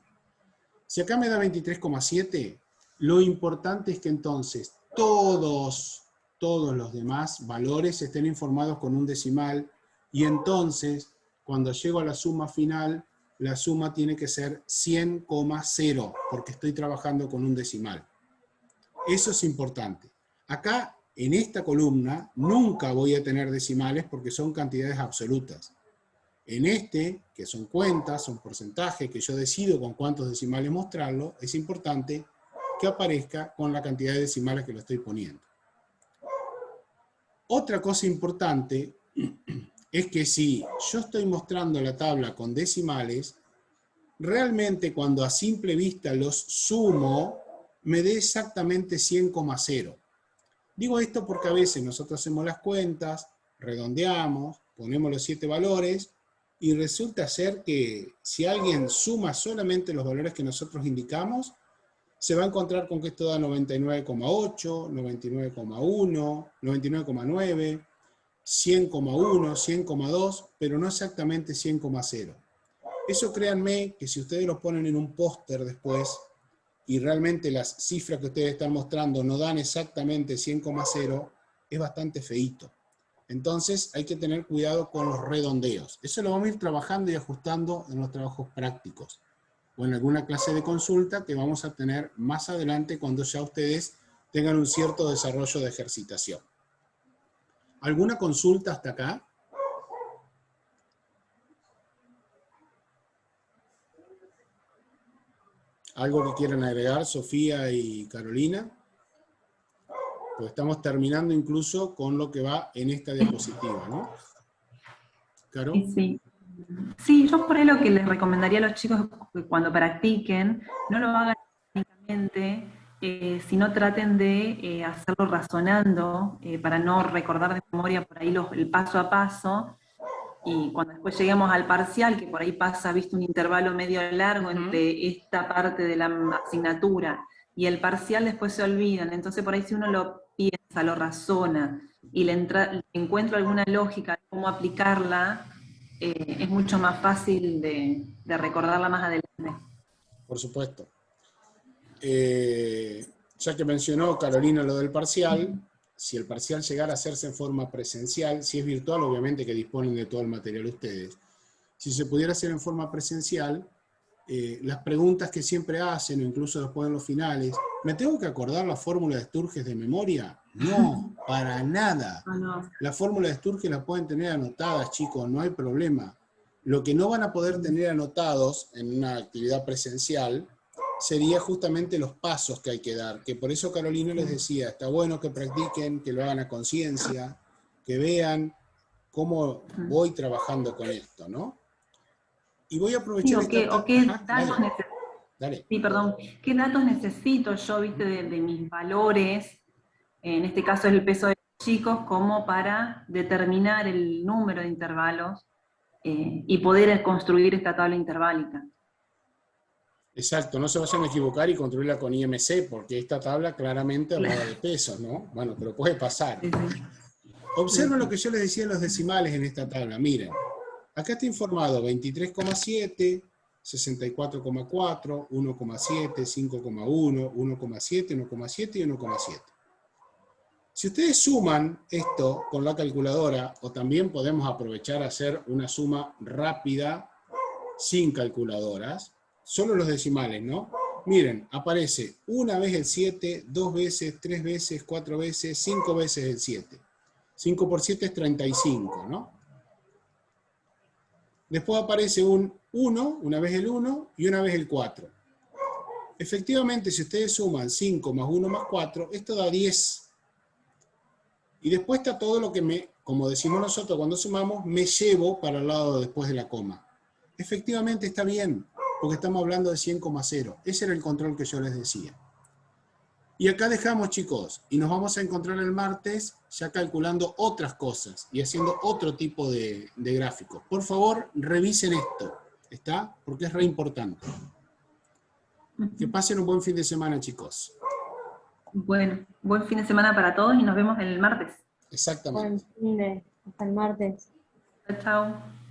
Si acá me da 23,7, lo importante es que entonces todos los demás valores estén informados con un decimal, y entonces, cuando llego a la suma final, la suma tiene que ser 100,0, porque estoy trabajando con un decimal. Eso es importante. Acá, en esta columna, nunca voy a tener decimales porque son cantidades absolutas. En este, que son cuentas, son porcentajes, que yo decido con cuántos decimales mostrarlo, es importante que aparezca con la cantidad de decimales que lo estoy poniendo. Otra cosa importante es que si yo estoy mostrando la tabla con decimales, realmente cuando a simple vista los sumo, me dé exactamente 100,0. Digo esto porque a veces nosotros hacemos las cuentas, redondeamos, ponemos los 7 valores, y resulta ser que si alguien suma solamente los valores que nosotros indicamos, se va a encontrar con que esto da 99,8, 99,1, 99,9, 100,1, 100,2, pero no exactamente 100,0. Eso créanme que si ustedes lo ponen en un póster después y realmente las cifras que ustedes están mostrando no dan exactamente 100,0, es bastante feíto. Entonces hay que tener cuidado con los redondeos. Eso lo vamos a ir trabajando y ajustando en los trabajos prácticos o en alguna clase de consulta que vamos a tener más adelante cuando ya ustedes tengan un cierto desarrollo de ejercitación. ¿Alguna consulta hasta acá? ¿Algo que quieran agregar, Sofía y Carolina? Pues estamos terminando incluso con lo que va en esta diapositiva, ¿no? ¿Caro? Sí. Sí, yo por ahí lo que les recomendaría a los chicos es que cuando practiquen, no lo hagan únicamente, sino traten de hacerlo razonando, para no recordar de memoria por ahí el paso a paso, y cuando después lleguemos al parcial, que por ahí pasa, viste, un intervalo medio largo entre esta parte de la asignatura y el parcial, después se olvidan. Entonces por ahí si uno lo piensa, lo razona, y le encuentra alguna lógica de cómo aplicarla, es mucho más fácil de recordarla más adelante. Por supuesto. Ya que mencionó Carolina lo del parcial, si el parcial llegara a hacerse en forma presencial, si es virtual, obviamente que disponen de todo el material ustedes. Si se pudiera hacer en forma presencial, las preguntas que siempre hacen, o incluso después en los finales, ¿me tengo que acordar la fórmula de Sturges de memoria? No, para nada. No. La fórmula de Sturges la pueden tener anotadas, chicos, no hay problema. Lo que no van a poder tener anotados en una actividad presencial sería justamente los pasos que hay que dar, que por eso Carolina les decía, está bueno que practiquen, que lo hagan a conciencia, que vean cómo voy trabajando con esto, ¿no? Y voy a aprovechar ¿Qué datos dale. Sí, perdón. ¿Qué datos necesito yo, viste, de mis valores? En este caso es el peso de los chicos, como para determinar el número de intervalos y poder construir esta tabla interválica. Exacto, no se vayan a equivocar y construirla con IMC, porque esta tabla claramente habla de pesos, ¿no? Bueno, pero puede pasar. Sí. Observen lo que yo les decía en los decimales en esta tabla. Miren, acá está informado 23,7, 64,4, 1,7, 5,1, 1,7, 1,7 y 1,7. Si ustedes suman esto con la calculadora, o también podemos aprovechar a hacer una suma rápida sin calculadoras, solo los decimales, ¿no? Miren, aparece una vez el 7, 2 veces, 3 veces, 4 veces, 5 veces el 7. 5 por 7 es 35, ¿no? Después aparece un 1, una vez el 1 y una vez el 4. Efectivamente, si ustedes suman 5 más 1 más 4, esto da 10. Y después está todo lo que como decimos nosotros cuando sumamos, me llevo para el lado después de la coma. Efectivamente está bien, porque estamos hablando de 100,0. Ese era el control que yo les decía. Y acá dejamos, chicos, y nos vamos a encontrar el martes ya calculando otras cosas y haciendo otro tipo de gráficos. Por favor, revisen esto, ¿está? Porque es re importante. Que pasen un buen fin de semana, chicos. Bueno, buen fin de semana para todos y nos vemos el martes. Exactamente. Buen fin de, hasta el martes. Chao, chao.